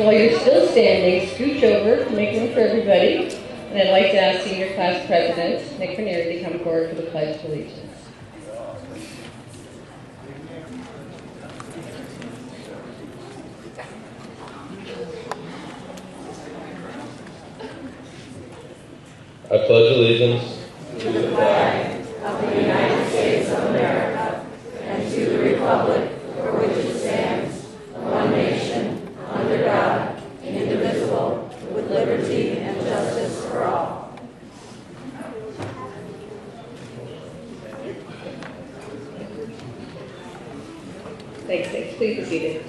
while you're still standing, scooch over to make room for everybody. And I'd like to ask Senior Class President Nick Ranieri to come forward for the Pledge of Allegiance. I pledge allegiance to the flag of the United States of America and to the republic for which it stands, one nation, under God, indivisible, with liberty and justice for all. Thanks, Nick. Please be seated.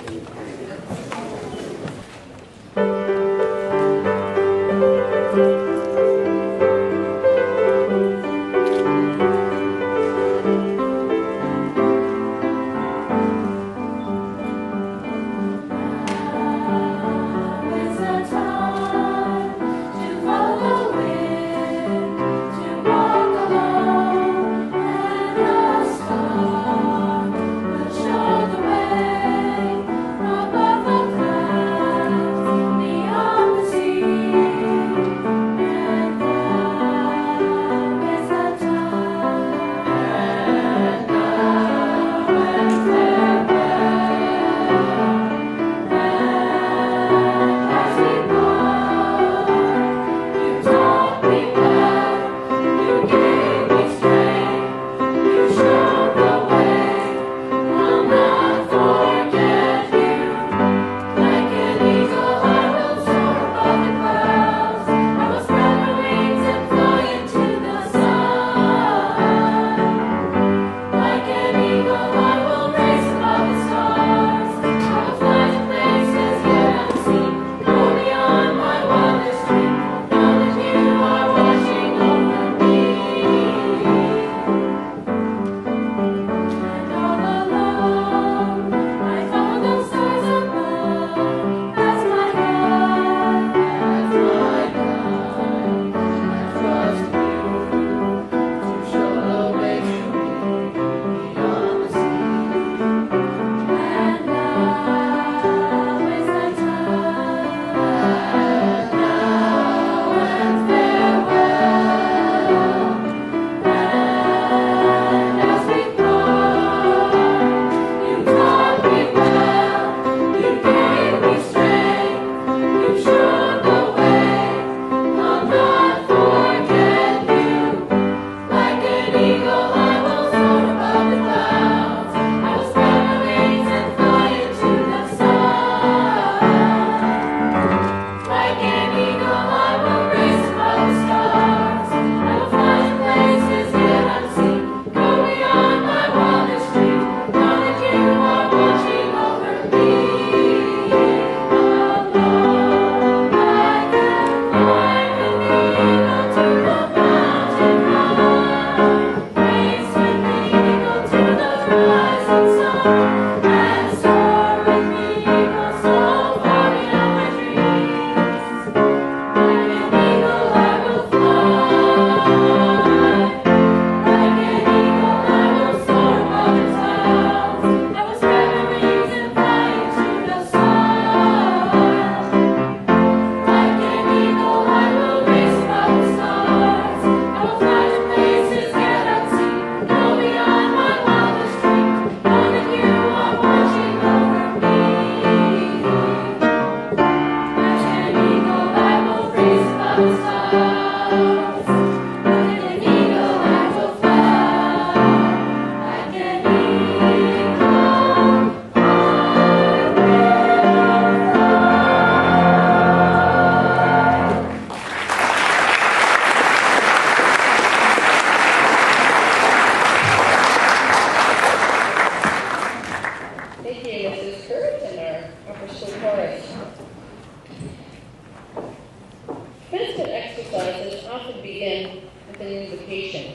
Commencement exercises often begin with an invocation,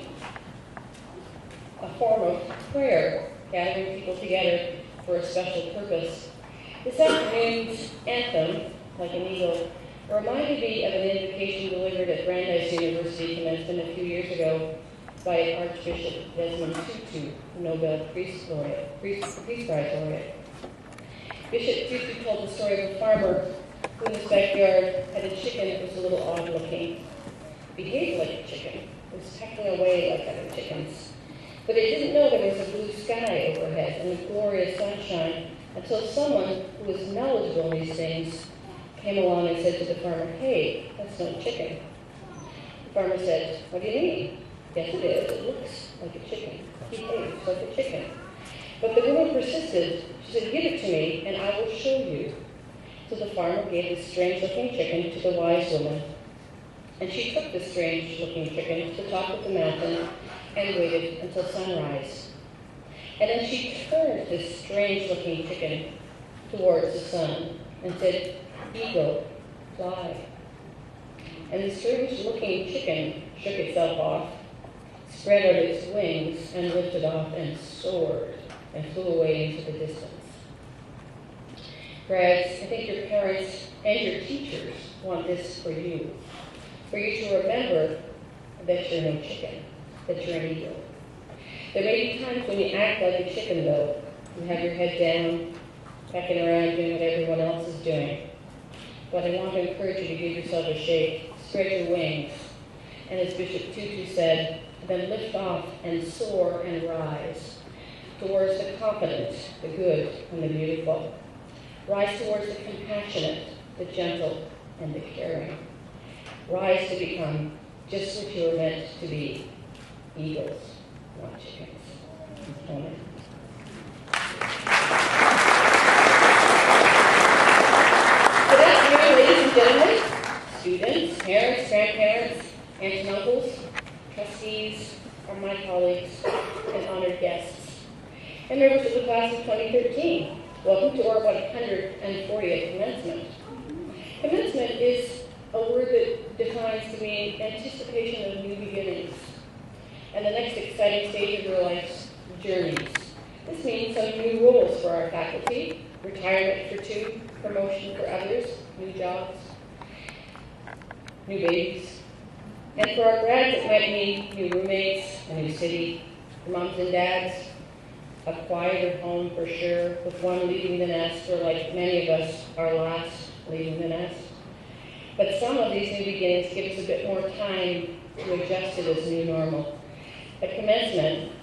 a form of prayer, gathering people together for a special purpose. This afternoon's anthem, Like an Eagle, reminded me of an invocation delivered at Brandeis University Commencement a few years ago by Archbishop Desmond Tutu, Nobel Peace Prize laureate. Bishop Tutu told the story of a farmer who in his backyard had a chicken that was a little odd looking. Behaved like a chicken. It was pecking away like other chickens. But it didn't know there was a blue sky overhead and a glorious sunshine until someone who was knowledgeable in these things came along and said to the farmer, "Hey, that's no chicken." The farmer said, "What do you mean?" "Yes, it is. It looks like a chicken. He behaves like a chicken." But the woman persisted. She said, "Give it to me, and I will show you." So the farmer gave this strange-looking chicken to the wise woman. And she took this strange-looking chicken to the top of the mountain and waited until sunrise. And then she turned this strange-looking chicken towards the sun and said, "Eagle, fly." And the strange-looking chicken shook itself off, spread out its wings, and lifted off and soared and flew away into the distance. Grads, I think your parents and your teachers want this for you to remember that you're no chicken, that you're an eagle. There may be times when you act like a chicken, though. You have your head down, pecking around, doing what everyone else is doing. But I want to encourage you to give yourself a shake, spread your wings, and as Bishop Tutu said, then lift off and soar and rise towards the confident, the good, and the beautiful. Rise towards the compassionate, the gentle, and the caring. Rise to become just what you were meant to be, eagles, not chickens. Amen. Good afternoon, ladies and gentlemen, students, parents, grandparents, aunts and uncles, trustees, are my colleagues, and honored guests, and members of the class of 2013. Welcome to our 140th commencement. Commencement is a word that defines to me anticipation of new beginnings and the next exciting stage of your life's journeys. This means some new roles for our faculty, retirement for 2, promotion for others, new jobs, new babies. And for our grads, it might mean new roommates, a new city, for moms and dads, a quieter home for sure, with one leaving the nest, or like many of us, our last leaving the nest. But some of these new beginnings give us a bit more time to adjust to this new normal. At commencement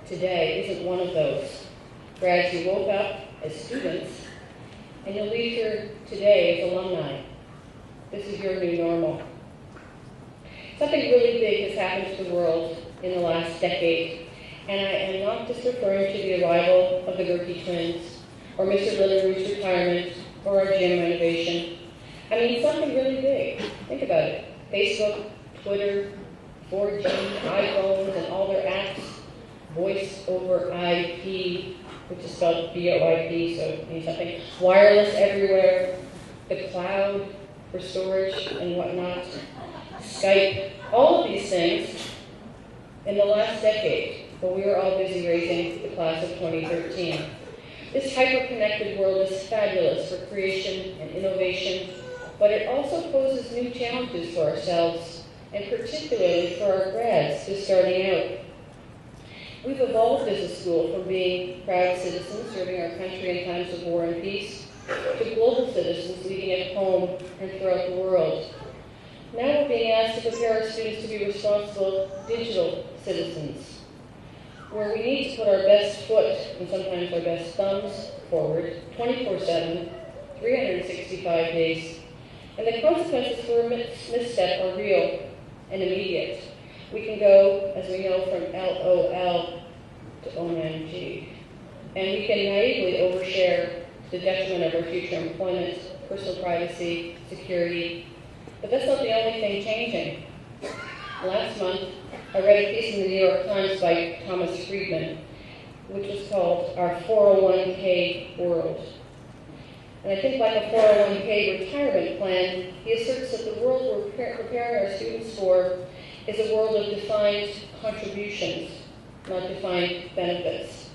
today isn't one of those. Grads, you woke up as students, and you'll leave here today as alumni. This is your new normal. Something really big has happened to the world in the last decade, and I am not just referring to the arrival of the Gerke twins, or Mr. Littleroot's retirement, or our gym renovation. I mean, something really big. Think about it. Facebook, Twitter, 4G, iPhones, and all their apps, voice over IP, which is spelled VoIP, so it means something. Wireless everywhere, the cloud for storage and whatnot, Skype, all of these things in the last decade, but we were all busy raising the class of 2013. This hyper-connected world is fabulous for creation and innovation, but it also poses new challenges for ourselves, and particularly for our grads just starting out. We've evolved as a school from being proud citizens serving our country in times of war and peace to global citizens leading at home and throughout the world. Now we're being asked to prepare our students to be responsible digital citizens, where we need to put our best foot and sometimes our best thumbs forward 24/7, 365 days. And the consequences for a misstep are real and immediate. We can go, as we know, from LOL to OMG. And we can naively overshare to the detriment of our future employment, personal privacy, security. But that's not the only thing changing. Last month, I read a piece in the New York Times by Thomas Friedman, which was called Our 401k World. And I think like a 401k retirement plan, he asserts that the world we're preparing our students for is a world of defined contributions, not defined benefits.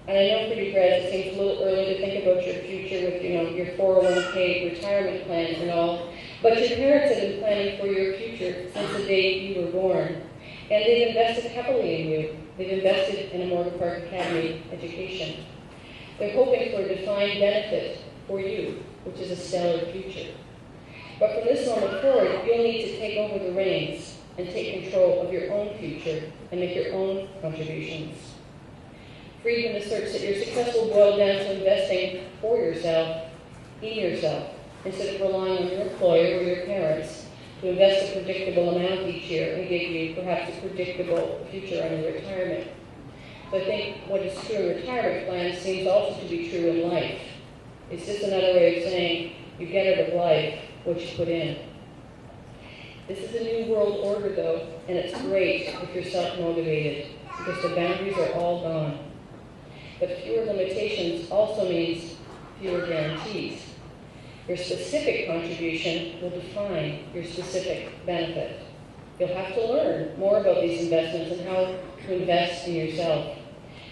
And I know for you grads, it seems a little early to think about your future with, your 401k retirement plans and all, but your parents have been planning for your future since the day you were born. And they've invested heavily in you. They've invested in a Morgan Park Academy education. They're hoping for a defined benefit for you, which is a stellar future. But from this moment forward, you'll need to take over the reins and take control of your own future and make your own contributions. Friedman asserts that your success will boil down to investing for yourself, in yourself, instead of relying on your employer or your parents to invest a predictable amount each year and give you perhaps a predictable future on your retirement. So I think what is true in retirement plans seems also to be true in life. It's just another way of saying you get out of life what you put in. This is a new world order, though, and it's great if you're self-motivated, because the boundaries are all gone. But fewer limitations also means fewer guarantees. Your specific contribution will define your specific benefit. You'll have to learn more about these investments and how to invest in yourself.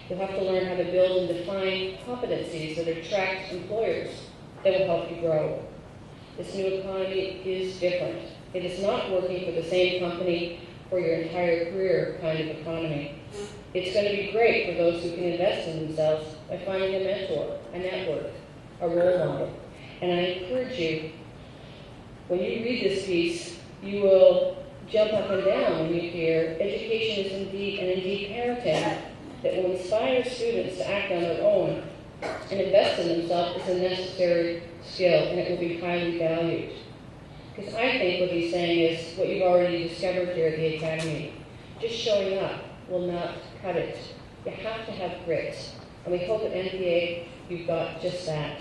You'll have to learn how to build and define competencies that attract employers that will help you grow. This new economy is different. It is not working for the same company for your entire career kind of economy. It's going to be great for those who can invest in themselves by finding a mentor, a network, a role model. And I encourage you, when you read this piece, you will jump up and down when you hear education is indeed parenting that will inspire students to act on their own and invest in themselves is a necessary skill, and it will be highly valued. Because I think what he's saying is what you've already discovered here at the Academy. Just showing up will not cut it. You have to have grit. And we hope at NPA you've got just that.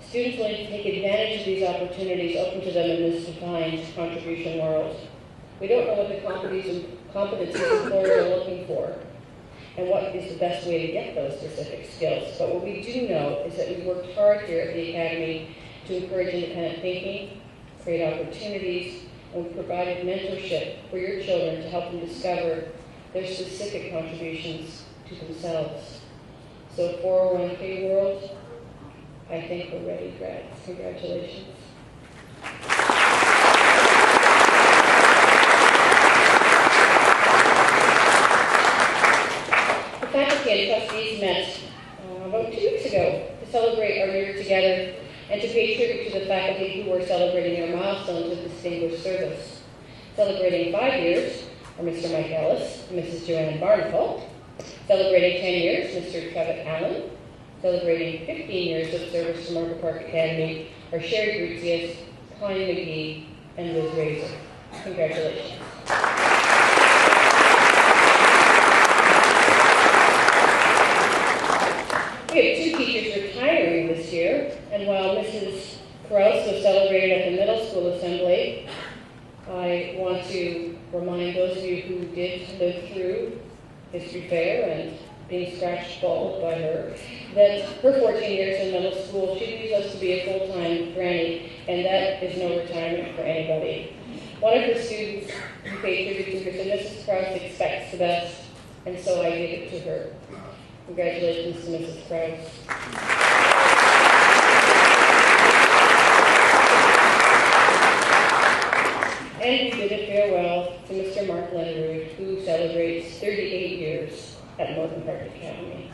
Students will need to take advantage of these opportunities open to them in this defined contribution world. We don't know what the competencies employers are looking for and what is the best way to get those specific skills. But what we do know is that we've worked hard here at the Academy to encourage independent thinking, create opportunities, and we've provided mentorship for your children to help them discover their specific contributions to themselves. So 401k world, I think we're ready, grads. Congratulations. The faculty and trustees met about 2 weeks ago to celebrate our year together and to pay tribute to the faculty who were celebrating their milestones of distinguished service. Celebrating 5 years are Mr. Mike Ellis and Mrs. Joanne Barnacle. Celebrating 10 years, Mr. Trevitt Allen. Celebrating 15 years of service to Margaret Park Academy are Sherry Gruzius, Connie McGee, and Liz Razor. Congratulations. We have 2 teachers retiring this year, and while Mrs. Krause was celebrated at the middle school assembly, I want to remind those of you who did live through History Fair and being scratched bald by her, that her 14 years in middle school, she leaves us to be a full-time granny, and that is no retirement for anybody. One of her students who paid tribute to her said, Mrs. Krause expects the best, and so I gave it to her. Congratulations to Mrs. Krause. And we did a farewell to Mr. Mark Lennerud, who celebrates 38 years at Northern Park Academy.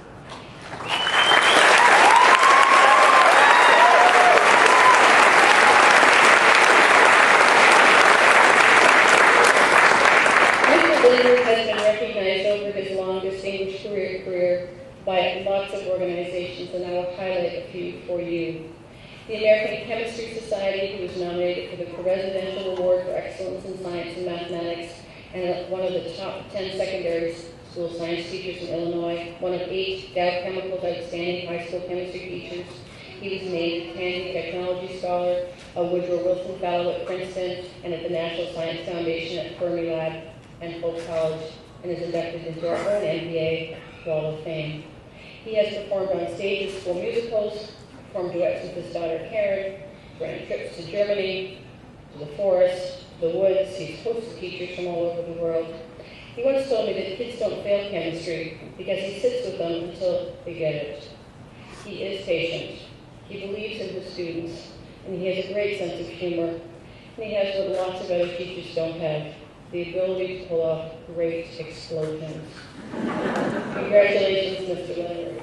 Mr. Lennerud has been recognized over his long, distinguished career by lots of organizations, and I will highlight a few for you. The American Chemistry Society, who was nominated for the Presidential Award for Excellence in Science and Mathematics, and one of the top 10 secondary school science teachers in Illinois, one of 8 Dow Chemical's outstanding high school chemistry teachers. He was named Tandy Technology Scholar, a Woodrow Wilson Fellow at Princeton, and at the National Science Foundation at Fermilab and Hope College, and is inducted into our own NBA Wall of Fame. He has performed on stage in school musicals, performed duets with his daughter Karen, ran trips to Germany, to the forest, to the woods. He's hosted teachers from all over the world. He once told me that kids don't fail chemistry because he sits with them until they get it. He is patient. He believes in his students, and he has a great sense of humor. And he has what lots of other teachers don't have, the ability to pull off great explosions. Congratulations, Mr. Leonard.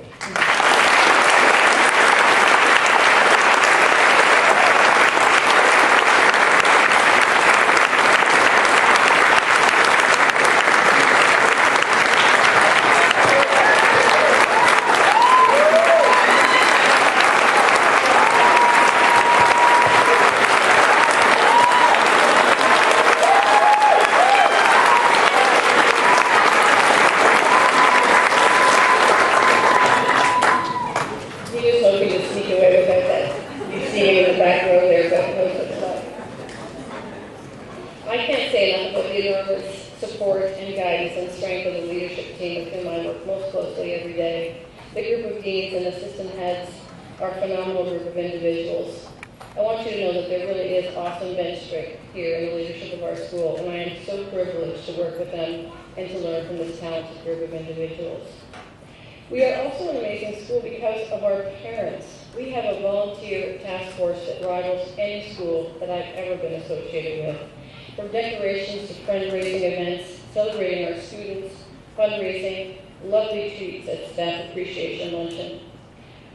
support, and guidance and strength of the leadership team with whom I work most closely every day. The group of deans and assistant heads are a phenomenal group of individuals. I want you to know that there really is awesome bench strength here in the leadership of our school, and I am so privileged to work with them and to learn from this talented group of individuals. We are also an amazing school because of our parents. We have a volunteer task force that rivals any school that I've ever been associated with. From decorations to fundraising events, celebrating our students, fundraising, lovely treats at staff appreciation luncheon.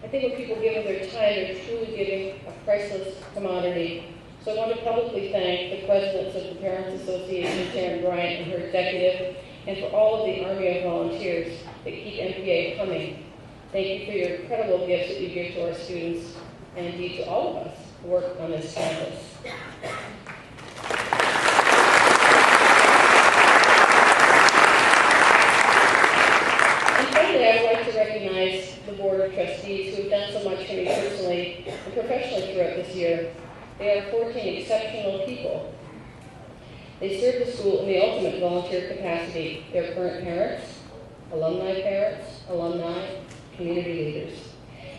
I think when people give of their time, they're truly giving a priceless commodity. So I want to publicly thank the presidents of the Parents Association, Sharon Bryant and her executive, and for all of the Army of volunteers that keep MPA coming. Thank you for your incredible gifts that you give to our students, and indeed to all of us who work on this campus. And finally, I would like to recognize the Board of Trustees who have done so much for me personally and professionally throughout this year. They are 14 exceptional people. They serve the school in the ultimate volunteer capacity. They're current parents, alumni, community leaders,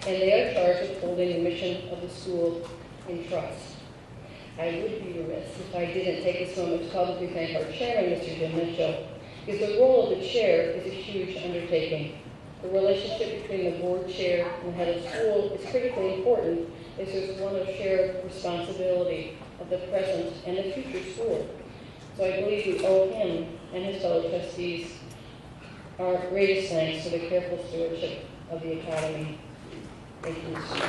and they are charged with holding the mission of the school in trust. I would be remiss if I didn't take this moment to publicly thank our chairman, Mr. Jim Mitchell, because the role of the chair is a huge undertaking. The relationship between the board chair and the head of school is critically important, as there's one of shared responsibility of the present and the future school. So I believe we owe him and his fellow trustees our greatest thanks for the careful stewardship of the Academy. Thank you, Mr. Chair.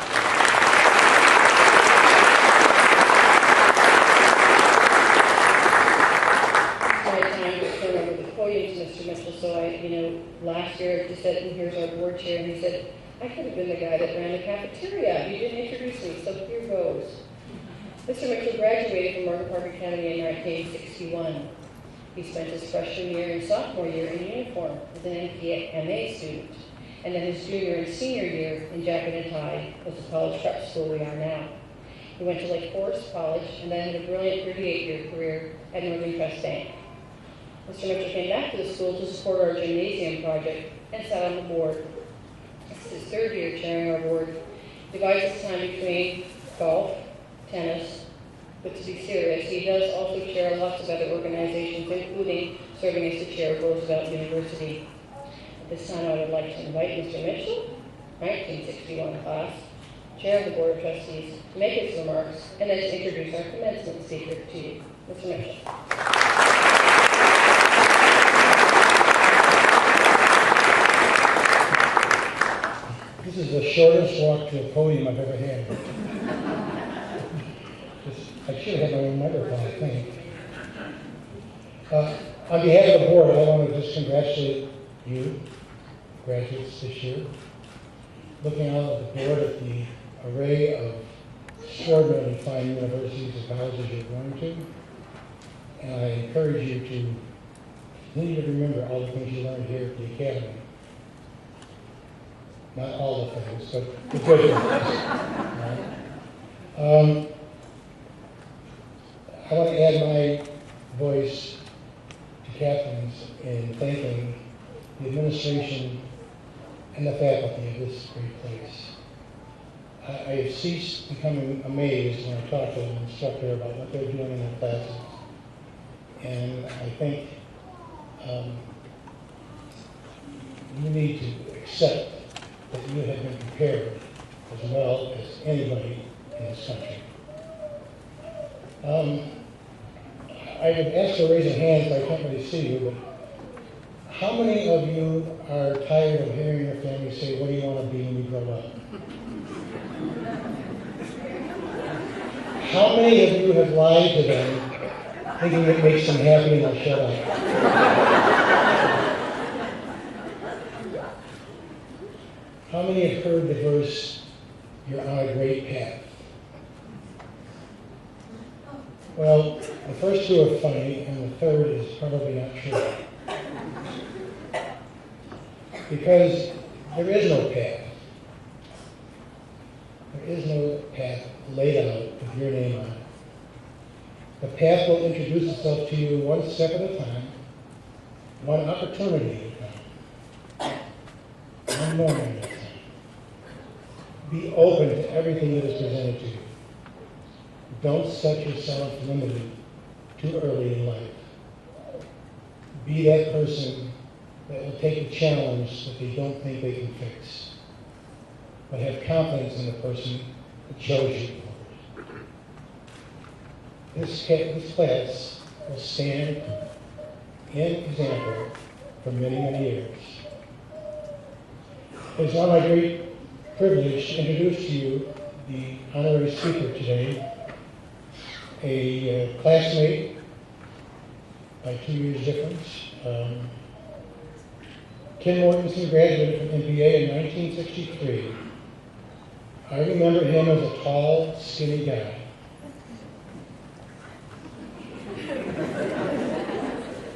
Time to turn over the podium to Mr. Mitchell. So last year I just said, and here's our board chair, and he said, I could have been the guy that ran the cafeteria. You didn't introduce me, so here goes. Mr. Mitchell graduated from Margaret Park Academy in 1961. He spent his freshman year and sophomore year in uniform as an MA student, and then his junior and senior year in jacket and tie as the college prep school we are now. He went to Lake Forest College and then had a brilliant 38-year career at Northern Trust Bank. Mr. Mitchell came back to the school to support our gymnasium project and sat on the board. This is his third year chairing our board. He divides his time between golf, tennis, but to be serious, he does also chair lots of other organizations, including serving as the chair of Roosevelt University. At this time, I would like to invite Mr. Mitchell, 1961 class, chair of the Board of Trustees, to make his remarks, and then to introduce our commencement speaker to you. Mr. Mitchell. This is the shortest walk to a podium I've ever had. I should have had my own microphone, I think. On behalf of the board, I want to just congratulate you, graduates this year. Looking out at the board at the array of extraordinarily fine universities and colleges you're going to, and I encourage you to continue to remember all the things you learned here at the Academy. Not all the things, but the good things. Right? I want to add my voice to Catherine's in thanking the administration and the faculty of this great place. I have ceased becoming amazed when I talk to an instructor about what they're doing in their classes. And I think you need to accept that you have been prepared as well as anybody in this country. I would ask for a raise of hands, I can't really see you, but how many of you are tired of hearing your family say, what do you want to be when you grow up? How many of you have lied to them thinking it makes them happy and they'll shut up? How many have heard the verse, you're on a great path? Well, the first two are funny, and the third is probably not true. Because there is no path. There is no path laid out with your name on it. The path will introduce itself to you one step at a time, one opportunity at a time, one moment at a time. Be open to everything that is presented to you. Don't set yourself limited too early in life. Be that person that will take a challenge that they don't think they can fix, but have confidence in the person that chose you. This class will stand in example for many, many years. It is now my great privilege to introduce to you the honorary speaker today, a classmate by 2 years difference. Ken Mortensen graduated from MBA in 1963. I remember him as a tall, skinny guy.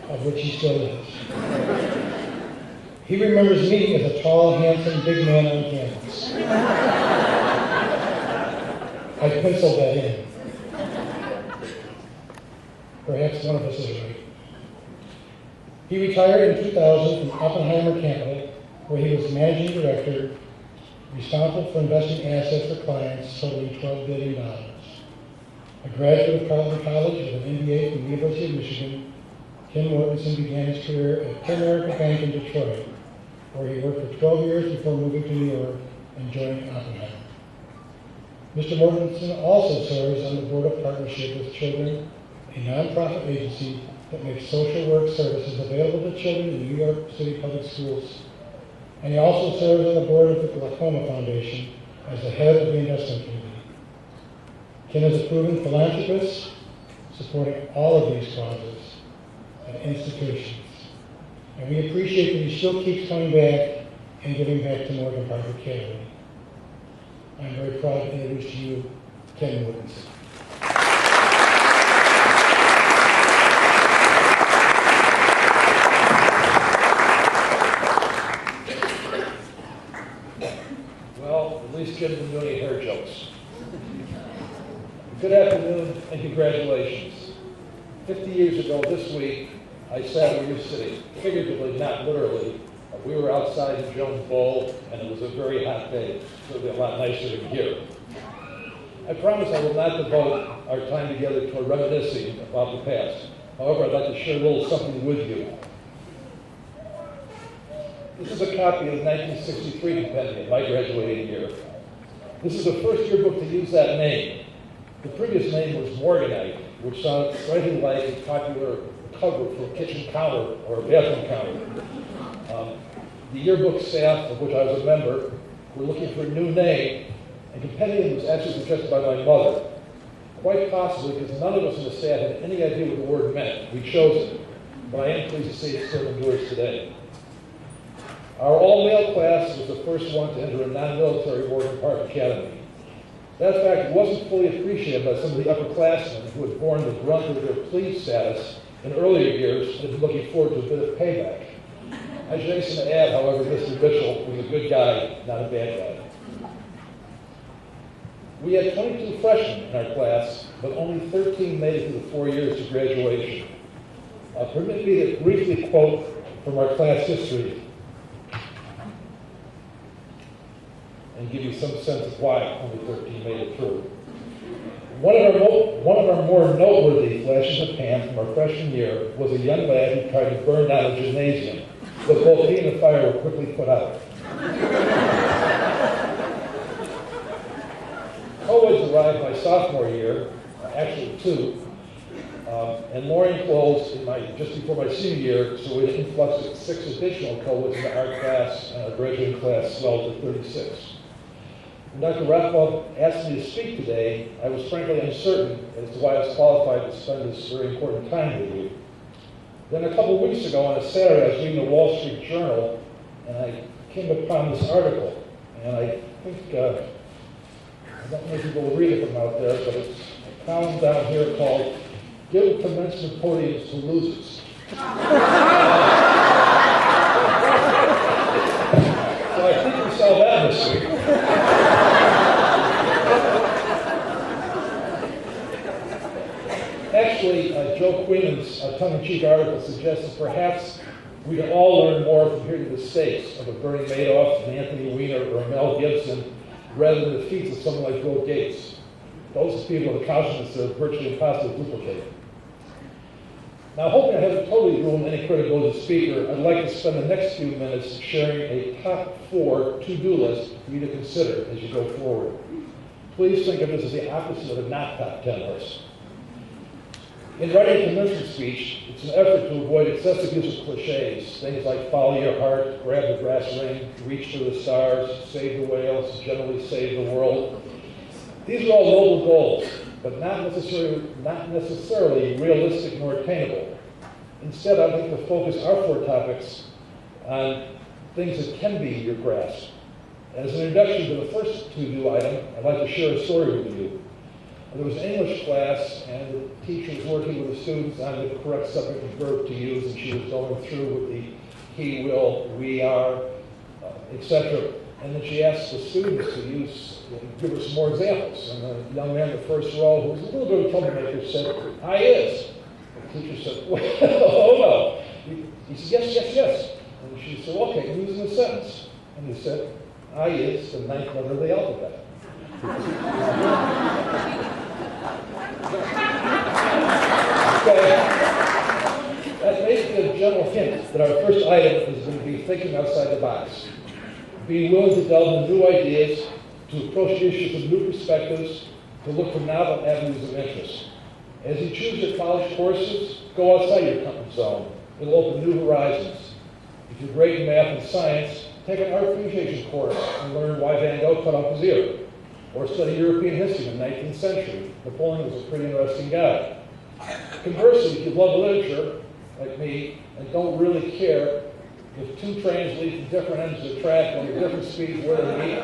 Of which he still is. He remembers me as a tall, handsome, big man on campus. I penciled that in. Perhaps one of us is right. He retired in 2000 from Oppenheimer Capital, where he was managing director, responsible for investing assets for clients totaling $12 billion. A graduate of Carleton College with an MBA from the University of Michigan, Ken Mortensen began his career at Comerica Bank in Detroit, where he worked for 12 years before moving to New York and joining Oppenheimer. Mr. Mortensen also serves on the board of Partnership with Children, a nonprofit agency that makes social work services available to children in New York City public schools. And he also serves on the board of the Glaucoma Foundation as the head of the investment committee. Ken is a proven philanthropist, supporting all of these causes and institutions. And we appreciate that he still keeps coming back and giving back to Morgan Park Academy. I'm very proud to introduce to you Ken Mortensen. Well, at least Ken didn't do any hair jokes. Good afternoon and congratulations. 50 years ago this week, I sat where you're sitting, figuratively, not literally. We were outside in Jones Bowl, and it was a very hot day, so it'll be a lot nicer than here. I promise I will not devote our time together toward reminiscing about the past. However, I'd like to share a little something with you. This is a copy of the 1963 compendium, my graduating year. This is the first yearbook to use that name. The previous name was Morganite, which sounded slightly like a popular cover for a kitchen counter or a bathroom counter. The yearbook staff, of which I was a member, were looking for a new name, and compendium was actually suggested by my mother. Quite possibly because none of us in the staff had any idea what the word meant. We chose it, but I am pleased to say it still endures today. Our all-male class was the first one to enter a non-military Morgan Park Academy. That fact wasn't fully appreciated by some of the upperclassmen who had borne the brunt of their plebe status in earlier years and had been looking forward to a bit of payback. I should hasten to add, however, Mr. Mitchell was a good guy, not a bad guy. We had 22 freshmen in our class, but only 13 made it through the 4 years to graduation. Permit me to briefly quote from our class history and give you some sense of why only 13 made it through. One of our more noteworthy flashes of pan from our freshman year was a young lad who tried to burn down a gymnasium, but both he and the fire were quickly put out. Co-eds arrived my sophomore year, actually two, and Maureen closed just before my senior year, so we had an influx of 6 additional co-eds in our class, and our graduating class swelled to 36. When Dr. Rathwell asked me to speak today, I was frankly uncertain as to why I was qualified to spend this very important time with you. Then a couple of weeks ago on a Saturday, I was reading the Wall Street Journal, and I came upon this article. And I think, I don't know if people will read it from out there, but it's a column down here called Give Commencement Podiums to Losers. So I think we saw that this week. Actually, Joe Queenan's tongue-in-cheek article suggests that perhaps We can all learn more from hearing the mistakes of a Bernie Madoff, an Anthony Weiner, or a Mel Gibson, rather than the feats of someone like Bill Gates. Those people have accomplishments that are virtually impossible to duplicate. Now, hoping I haven't totally ruined any credibility as a speaker, I'd like to spend the next few minutes sharing a top 4 to-do list for you to consider as you go forward. Please think of this as the opposite of a not top 10 list. In writing a commencement speech, it's an effort to avoid excessive use of cliches, things like follow your heart, grab the brass ring, reach for the stars, save the whales, generally save the world. These are all noble goals, but not necessarily realistic nor attainable. Instead, I'd like to focus our 4 topics on things that can be in your grasp. As an introduction to the first to-do item, I'd like to share a story with you. There was an English class, and the teacher was working with the students on the correct subject and verb to use, and she was going through with the he, will, we are, etc. And then she asked the students to give her some more examples. And the young man in the first row, who was a little bit of a troublemaker, said, I is. The teacher said, well, oh no. He said, yes. And she said, okay, can you use it in a sentence? And he said, I is the 9th letter of the alphabet. Okay. That may be a general hint that our first item is going to be thinking outside the box. Being willing to delve into new ideas, to approach issues from new perspectives, to look for novel avenues of interest. As you choose your college courses, go outside your comfort zone. It'll open new horizons. If you're great in math and science, take an art appreciation course and learn why Van Gogh cut off his ear. Or study European history in the 19th century. Napoleon was a pretty interesting guy. Conversely, if you love literature, like me, and don't really care if 2 trains leave from different ends of the track on a different speed where they meet,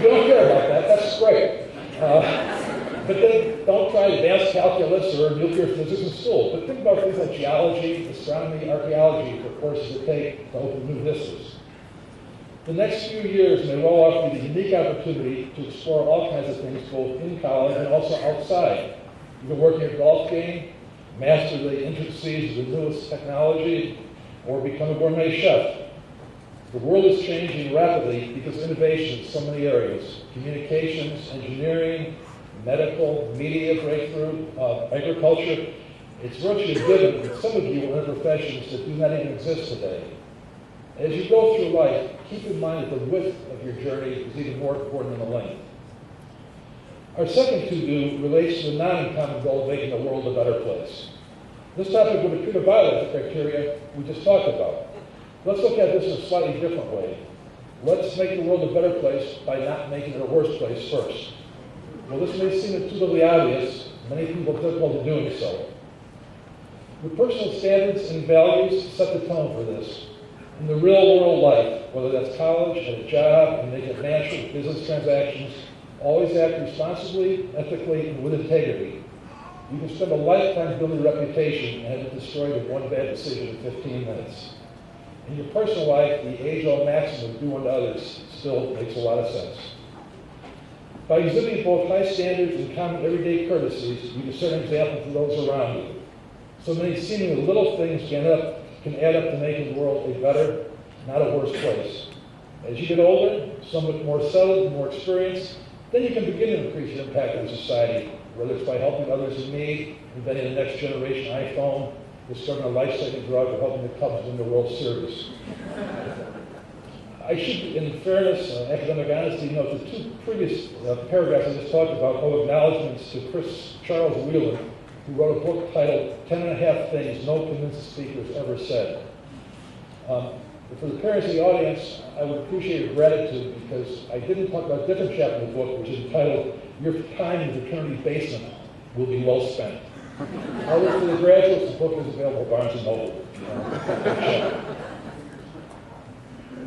you don't care about that, that's great. But then don't try advanced calculus or nuclear physics in school. But think about things like geology, astronomy, archaeology for courses that take to open new vistas. The next few years may well offer you the unique opportunity to explore all kinds of things both in college and also outside. You can work your golf game, master the intricacies of the newest technology, or become a gourmet chef. The world is changing rapidly because of innovation in so many areas. Communications, engineering, medical, media breakthrough, agriculture. It's virtually a given that some of you are in professions that do not even exist today. As you go through life, keep in mind that the width of your journey is even more important than the length. Our second to-do relates to the non-uncommon goal of making the world a better place. This topic would appear to violate the criteria we just talked about. Let's look at this in a slightly different way. Let's make the world a better place by not making it a worse place first. Well, this may seem intuitively obvious. Many people have difficulty doing so. Your personal standards and values set the tone for this. In the real world life, whether that's college, at a job, and making financial business transactions, always act responsibly, ethically, and with integrity. You can spend a lifetime building a reputation and have it destroyed with one bad decision in 15 minutes. In your personal life, the age-old maxim of do unto others still makes a lot of sense. By exhibiting both high standards and common everyday courtesies, you can set an example for those around you. So many seemingly little things can add up to making the world a better, not a worse place. As you get older, somewhat more settled and more experienced, then you can begin to increase your impact on society, whether it's by helping others in need, inventing the next generation iPhone, discovering a life-saving drug, or helping the Cubs win the World Series. I should, in fairness, academic honesty, note the 2 previous paragraphs I just talked about owe acknowledgments to Charles Wheeler, who wrote a book titled 10.5 Things No Convinced Speaker Has Ever Said. For the parents of the audience, I would appreciate your gratitude because I didn't talk about a different chapter of the book, which is entitled, Your Time in the Fraternity Basement Will Be Well Spent. However, for the graduates, the book is available at Barnes & Noble.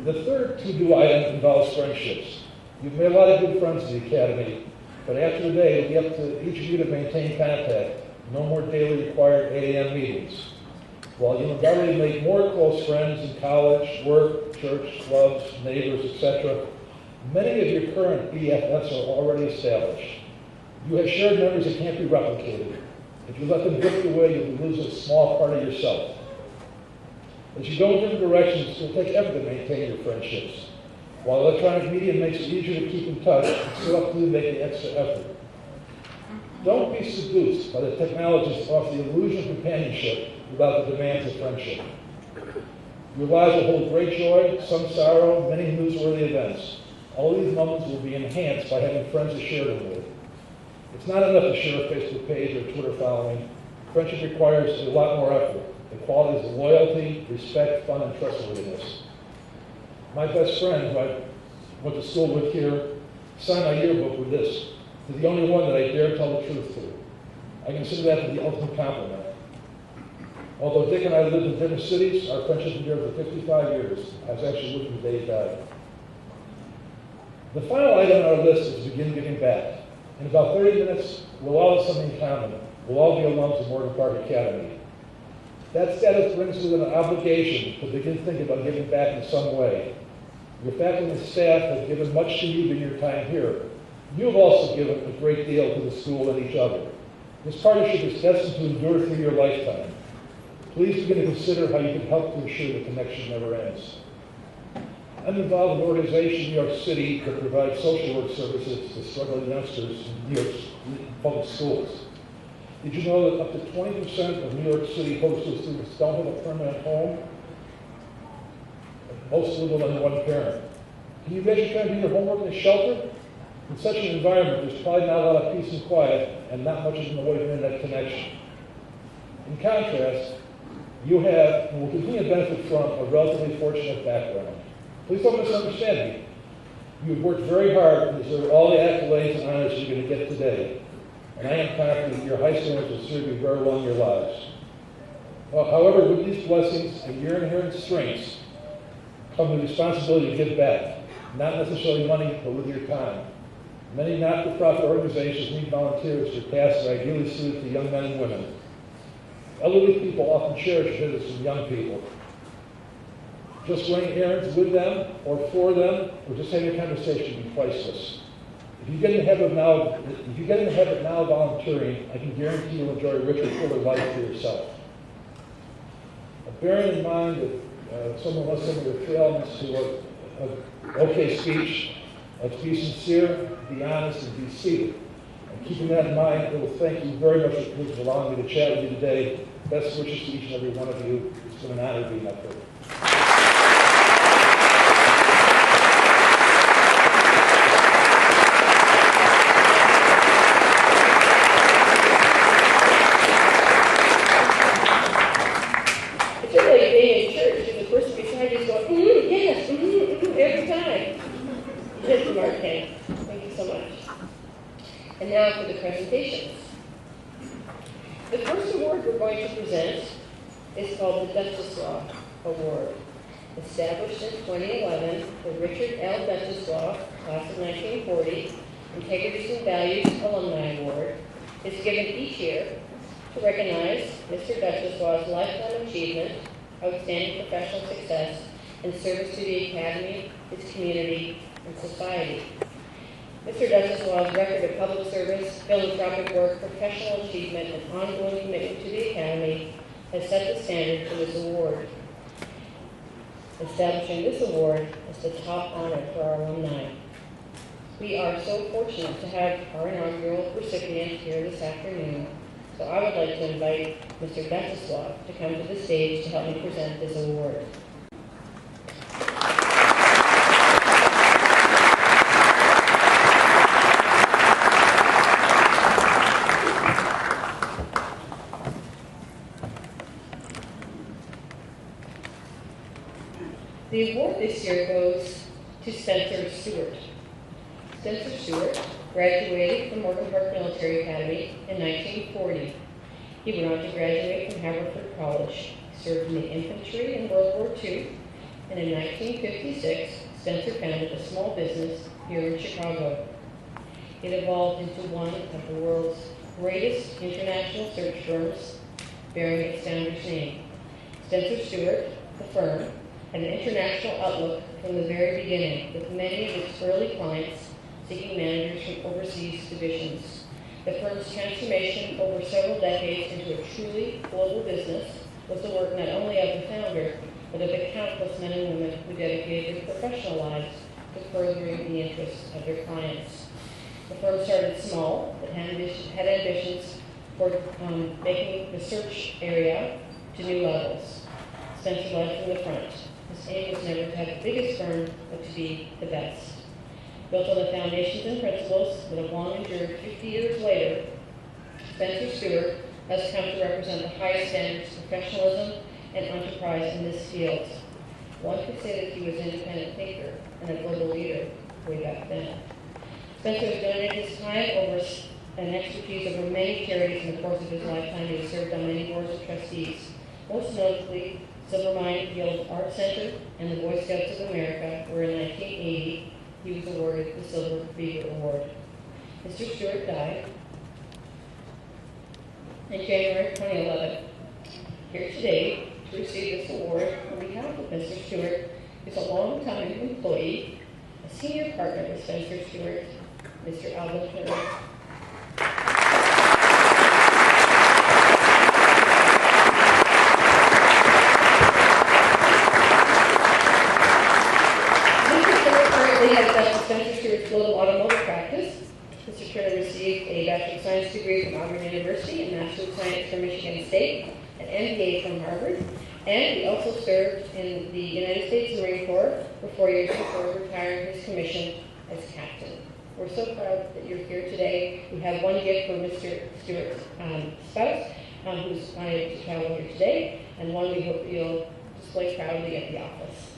The third to-do item involves friendships. You've made a lot of good friends in the Academy, but after the day, it'll be up to each of you to maintain contact. No more daily required 8 a.m. meetings. While you'll undoubtedly make more close friends in college, work, church, clubs, neighbors, etc., many of your current BFFs are already established. You have shared memories that can't be replicated. If you let them drift away, you'll be losing a small part of yourself. As you go in different directions, it will take effort to maintain your friendships. While electronic media makes it easier to keep in touch, it's still up to you to make the extra effort. Don't be seduced by the technologies that offer the illusion of companionship without the demands of friendship. Your lives will hold great joy, some sorrow, many newsworthy events. All these moments will be enhanced by having friends to share them with. It's not enough to share a Facebook page or Twitter following. Friendship requires a lot more effort. The qualities of loyalty, respect, fun, and trustworthiness. My best friend, who I went to school with here, signed my yearbook with this: "To the only one that I dare tell the truth to." I consider that to be the ultimate compliment. Although Dick and I lived in different cities, our friendship endured for 55 years. I was actually with him the day he died. The final item on our list is to begin giving back. In about 30 minutes, we'll all have something in common. We'll all be alums of Morgan Park Academy. That status brings with it an obligation to begin thinking about giving back in some way. Your faculty and staff have given much to you during your time here. You have also given a great deal to the school and each other. This partnership is destined to endure through your lifetime. Please begin to consider how you can help to ensure the connection never ends. I'm involved in an organization in New York City that provides social work services to struggling youngsters in New York public schools. Did you know that up to 20% of New York City public school students don't have a permanent home? Most live with only one parent. Can you imagine trying to do your homework in a shelter? In such an environment, there's probably not a lot of peace and quiet and not much in the way of internet connection. In contrast, you have and will continue to benefit from a relatively fortunate background. Please don't misunderstand me. You've worked very hard and deserve all the accolades and honors you're going to get today. And I am confident that your high standards will serve you very well in your lives. Well, however, with these blessings and your inherent strengths come the responsibility to give back, not necessarily money, but with your time. Many not-for-profit organizations need volunteers for tasks that are ideally suited to young men and women. Elderly people often cherish visits from young people. Just running errands with them or for them, or just having a conversation can be priceless. If you get in the habit now of volunteering, I can guarantee you'll enjoy a richer, fuller life for yourself. Bearing in mind that someone has some of your three elements to okay speech, let's be sincere, be honest, and be seated. And keeping that in mind, I will thank you very much for allowing me to chat with you today. Best wishes to each and every one of you. It's been an honor being up here. It's really like being in church and the person beside you is going, yes, every time. Just Mark King. Thank you so much. And now for the presentations. The first award we're going to present is called the Duchess-Law Award. Established in 2011, the Richard L. Duchess-Law, class of 1940, Integrity and Values Alumni Award, is given each year to recognize Mr. Duchess-Law's lifetime achievement, outstanding professional success, and service to the Academy, its community, and society. Mr. Duchess-Law's record of public service, philanthropic work, professional achievement, and ongoing commitment to the Academy has set the standard for this award. Establishing this award as the top honor for our alumni. We are so fortunate to have our inaugural recipient here this afternoon, so I would like to invite Mr. Duchess-Law to come to the stage to help me present this award. The award this year goes to Spencer Stewart. Spencer Stewart graduated from Morgan Park Military Academy in 1940. He went on to graduate from Haverford College. He served in the infantry in World War II, and in 1956, Spencer founded a small business here in Chicago. It evolved into one of the world's greatest international search firms, bearing its founder's name. Spencer Stewart, the firm, had an international outlook from the very beginning, with many of its early clients seeking managers from overseas divisions. The firm's transformation over several decades into a truly global business was the work not only of the founder, but of the countless men and women who dedicated their professional lives to furthering the interests of their clients. The firm started small, but had ambitions for making the search area to new levels. Spencer led from the front. His aim was never to have the biggest firm, but to be the best. Built on the foundations and principles that have long endured 50 years later, Spencer Stewart has come to represent the highest standards of professionalism and enterprise in this field. One could say that he was an independent thinker and a global leader way back then. Spencer has donated his time and expertise over many charities in the course of his lifetime. He has served on many boards of trustees, most notably Silvermine Guild Art Center and the Boy Scouts of America, where in 1980 he was awarded the Silver Beaver Award. Mr. Stewart died in January 2011. Here today to receive this award on behalf of Mr. Stewart is a long-time employee, a senior partner with Spencer Stewart, Mr. Alvin Turner. Has done Spencer Stewart's global automotive practice. Mr. Turner received a Bachelor of Science degree from Auburn University and Master of Science from Michigan State, an MBA from Harvard, and he also served in the United States Marine Corps for 4 years before retiring his commission as captain. We're so proud that you're here today. We have one gift for Mr. Stewart's spouse, who's unable to travel here today, and one we hope you'll display proudly at the office.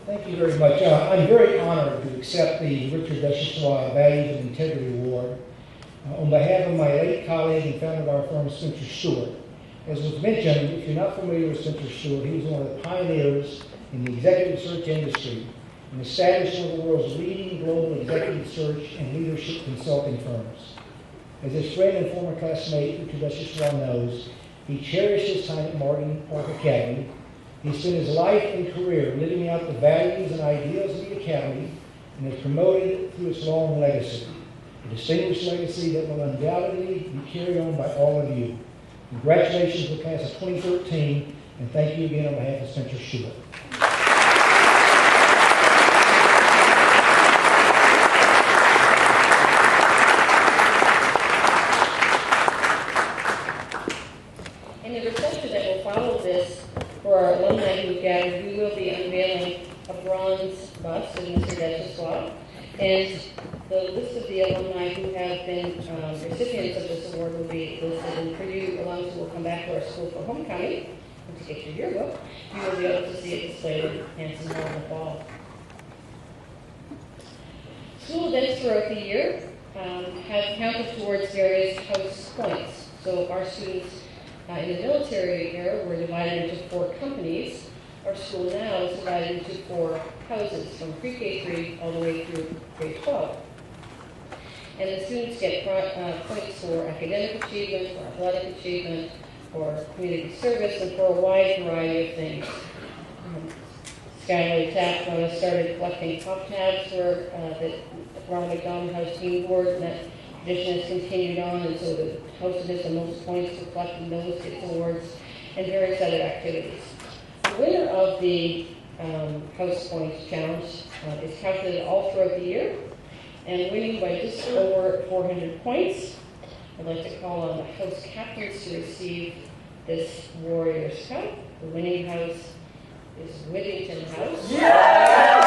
Thank you very much. I'm very honored to accept the Richard Duchessois Values and Integrity Award on behalf of my late colleague and founder of our firm, Spencer Stewart. As was mentioned, if you're not familiar with Spencer Stewart, he was one of the pioneers in the executive search industry and established one of the world's leading global executive search and leadership consulting firms. As his friend and former classmate, Richard Duchessois, knows, he cherished his time at Morgan Park Academy. He spent his life and career living out the values and ideals of the Academy and has promoted it through its long legacy, a distinguished legacy that will undoubtedly be carried on by all of you. Congratulations to the class of 2013, and thank you again on behalf of Spencer Stewart. In the reception that will follow this, for our alumni who gathered, we will be unveiling a bronze bust of Mr. Duchessois, and the list of the alumni who have been recipients of this award will be listed. And for you alums who will come back to our school for homecoming and to get your yearbook, you will be able to see it displayed in Hanson Hall in the fall. School events throughout the year have counted towards various house points. So our students in the military era were divided into 4 companies. Our school now is divided into 4 houses, from pre-K3 all the way through grade 12. And the students get points for academic achievement, for athletic achievement, for community service, and for a wide variety of things. Skylar Taft started collecting pop tabs for the Ronald McDonald House Team Board, and that tradition has continued on, and so the house that has the most points for collecting those gets awards, and various other activities. The winner of the House Points Challenge is calculated all throughout the year, and winning by just over 400 points. I'd like to call on the house captains to receive this Warriors Cup. The winning house is Whittington House. Yeah!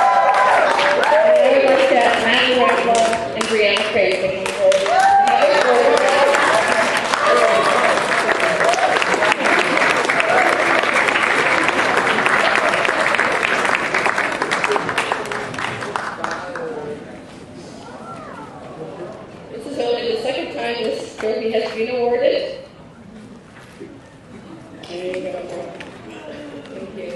And I would like to ask Matthew Racklow and Brianna Craig to come forward. This is only the second time this trophy has been awarded. There you go. Thank you.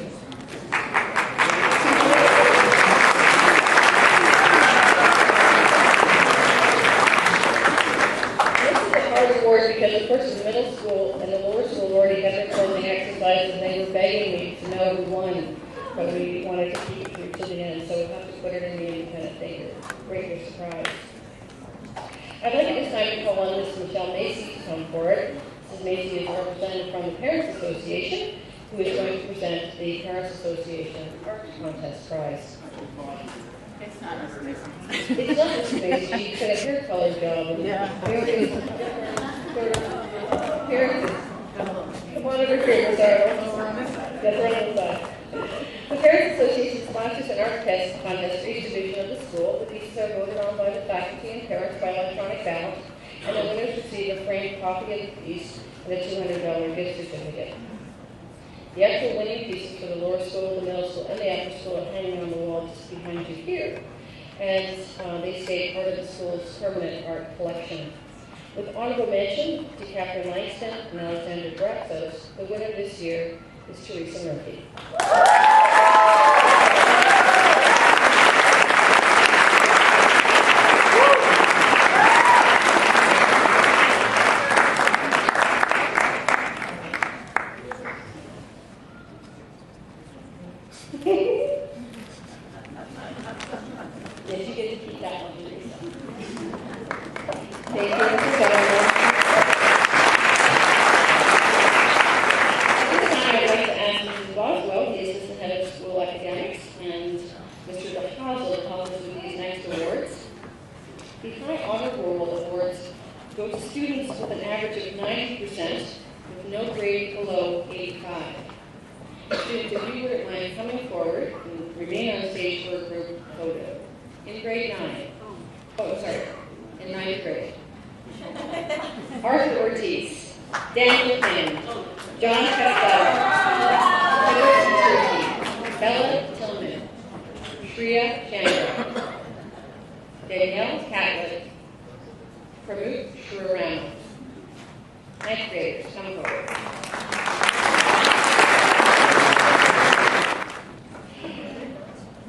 hard award because, of course, the middle school and the lower school already had their closing exercises, and they were begging me to know who won, but we wanted to keep it true to the end, so we have to put it in the independent thinker. Great surprise. I'd like at this time to call on Miss Michelle Macy to come forward. Mrs. Macy is a representative from the Parents Association, who is going to present the Parents Association Art Contest Prize. It's not Mrs. Mason. It's not Mrs. Macy, she did a hair color job. Yeah. Parents, come on over here, sorry. That's right on the side. The Parents Association sponsors an art contest for each division of the school. The pieces are voted on by the faculty and parents by electronic ballot, and the winners receive a framed copy of the piece and a $200 gift certificate. The actual winning pieces for the lower school, the middle school, and the upper school are hanging on the wall just behind you here, and they stay part of the school's permanent art collection. With honorable mention to Catherine Langston and Alexander Braxos, the winner this year is Teresa Murphy. Yes, you get to keep that one, Teresa. Thank you, Mr. Governor. At this time, I'd like to ask Mrs. Boswell, the assistant head of school academics, and Mr. DeHazel to help us with these next awards. The High Honor Roll Awards go to students with an average of 90%, with no grade below 85. Students, if you wouldn't mind coming forward and remain on stage for a group photo. In grade 9. Oh, sorry. In 9th grade. Arthur Ortiz, Daniel Quinn, John Costello, Bella Tillman, Shreya Chandra, Danielle Catlett, Pramut Shriram. 9th graders, come forward.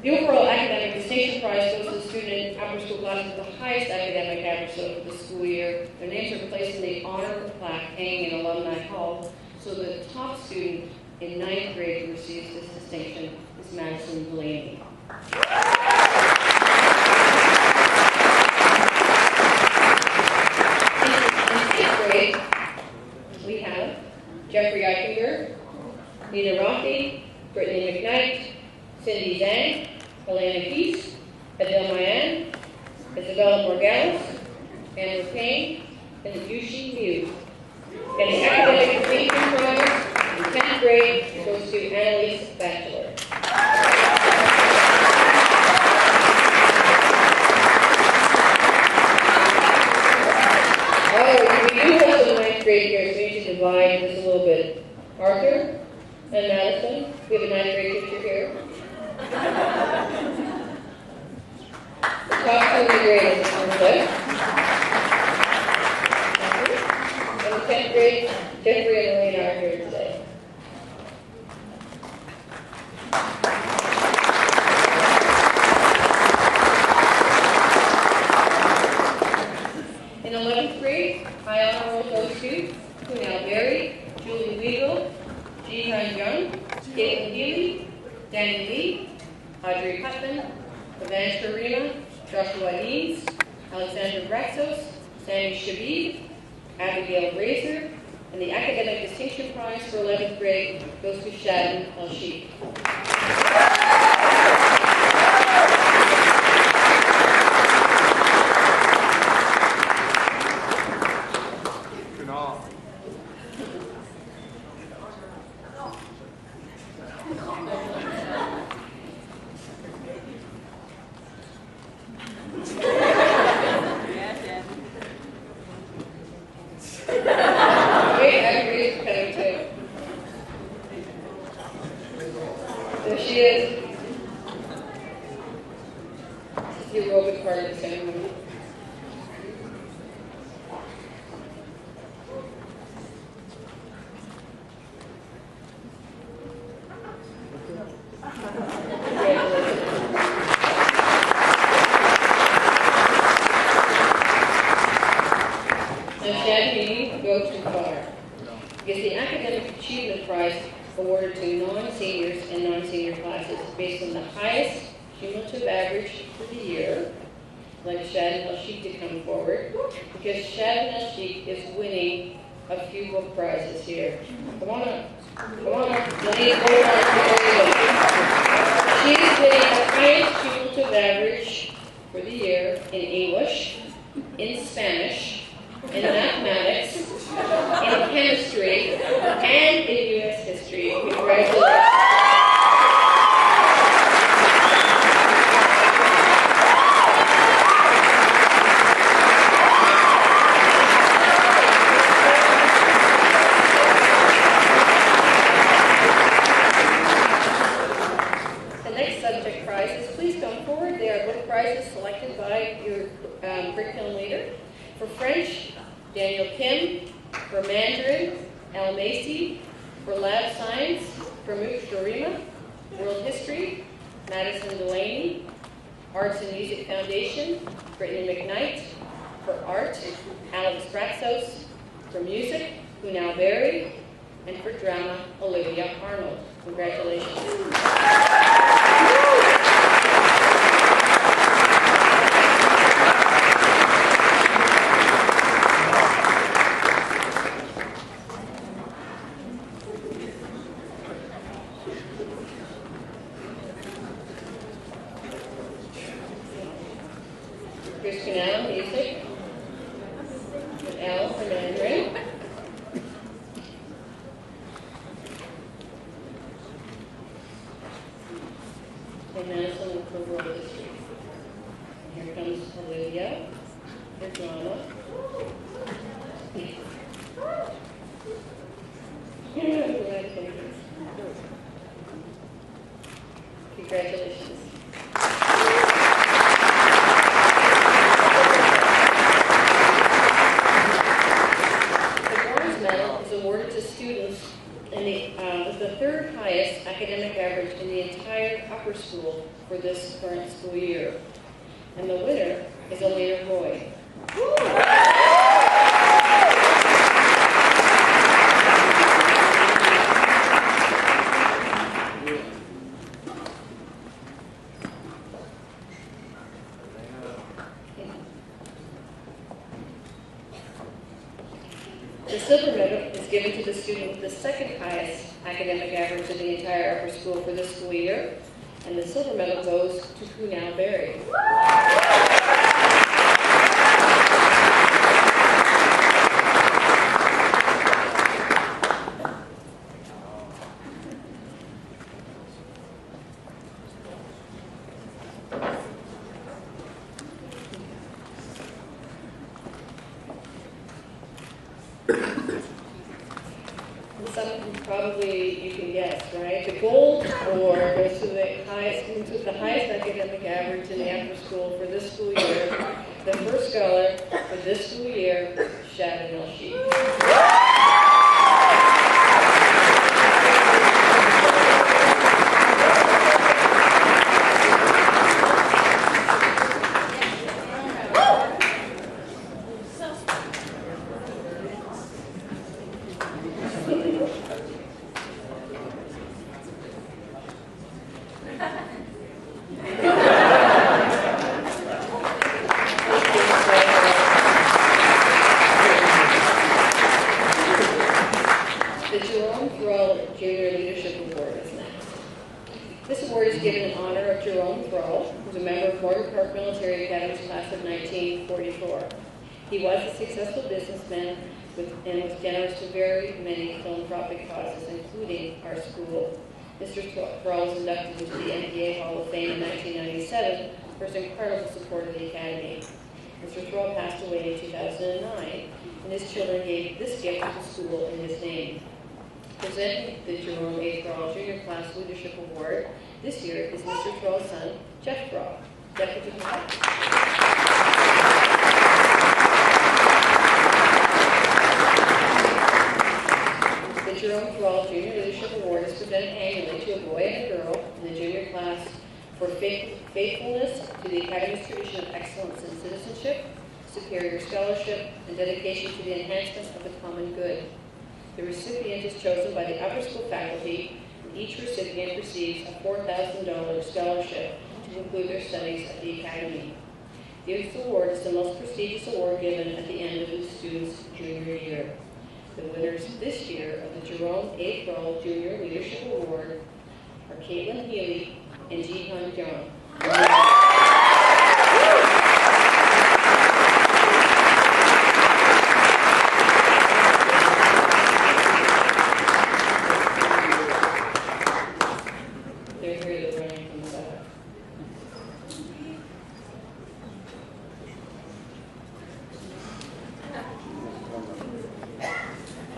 The overall academic distinction prize goes to the student in upper school class with the highest academic average of the school year. Their names are placed in the honor plaque hanging in Alumni Hall. So the top student in 9th grade who receives this distinction is Madison Delaney. In 6th grade, we have Jeffrey Eichenberg, Nina Rocky, Brittany McKnight, Cindy Zhang, Helena Peace, Adele Mayan, Isabella Morgales, Andrew Payne, and Yushi Liu. And the academic distinction prize in 10th grade goes to Annalise Batchelor. Oh, we do have some 9th grade here, so we need to divide this a little bit. Arthur and Madison, we have a 9th grade picture here. The top 2 grade is Arthur. And the 10th grade, Jeffrey and Elena are here today. In 11th grade, high honor roll goes to Kunal Berry, Julie Weigel, Ji-Han Young, Caitlin Healy, Danny Lee, Audrey Putman, Evan Karina, Joshua Eames, Alexander Braxos, Sammy Shabib, Abigail Razor, and the academic distinction prize for 11th grade goes to Shadden Al-Sheikh. There she is. This is the aerobic part of the ceremony. Shad meeting go too far. Is the Academic Achievement Prize awarded to non-seniors and non-senior classes based on the highest cumulative average for the year. I'd like Shad and El Sheikh to come forward because Shad and El Sheikh is winning a few book prizes here. Come on up. Come on up. She's winning the highest cumulative average for the year in English, in Spanish, in mathematics, in chemistry, and in U.S. history. Congratulations. The next subject prizes, please come forward. They are book prizes selected by your curriculum leader. For French, Daniel Kim. For Mandarin, Al Macy. For Lab Science, Pramukh Sharima. World History, Madison Delaney. Arts and Music Foundation, Brittany McKnight. For Art, Alex Braxos. For Music, Kunal Berry. And for Drama, Olivia Arnold. Congratulations. Here's Kunal, music. And Al for Mandarin. And Madison for World History. And here comes Olivia for Drama. Congratulations. Awarded to students in the third highest academic average in the entire upper school for this current school year. And the winner is Elena Roy. The silver medal is given to the student with the second highest academic average in the entire upper school for this school year, and the silver medal goes to Kunal Berry. Some probably you can guess, right? The gold award goes to the highest academic average in the upper school for this school year. The first scholar for this school year, Shad and El Sheikh. Junior Leadership Award is next. This award is given in honor of Jerome Thrall, who's a member of Morgan Park Military Academy's class of 1944. He was a successful businessman and was generous to very many philanthropic causes, including our school. Mr. Thrall was inducted into the MPA Hall of Fame in 1997 for his incredible support of the Academy. Mr. Thrall passed away in 2009, and his children gave this gift to the school in his name. Presenting the Jerome A. Thrall Junior Class Leadership Award this year is Mr. Thrall's son, Jeff Thrall. Jeff, would you come back? The Jerome Thrall Junior Leadership Award is presented annually to a boy and a girl in the junior class for faithfulness to the Academy's tradition of excellence in citizenship, superior scholarship, and dedication to the enhancement of the common good. The recipient is chosen by the upper school faculty, and each recipient receives a $4,000 scholarship to include their studies at the academy. This award is the most prestigious award given at the end of the student's junior year. The winners this year of the Jerome A. Kroll Junior Leadership Award are Caitlin Healy and Jihan John. They're here, they're running from the back.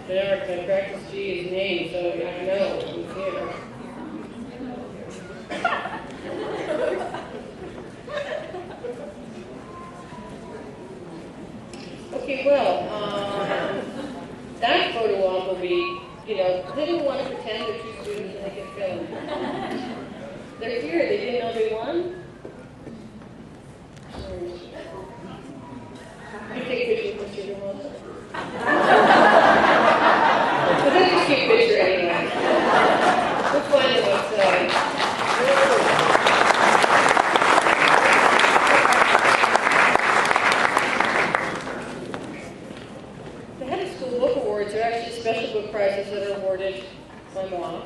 Whenever I practice G's name, so I know who's here. Okay, well, that photo op will be, they didn't want to pretend they're two students and they get filmed. They're here, they didn't know they won? You take pictures with Mr. Wilson. But that's a cute picture anyway. We'll find them outside. The Head of School Book Awards are actually special book prizes that are awarded by law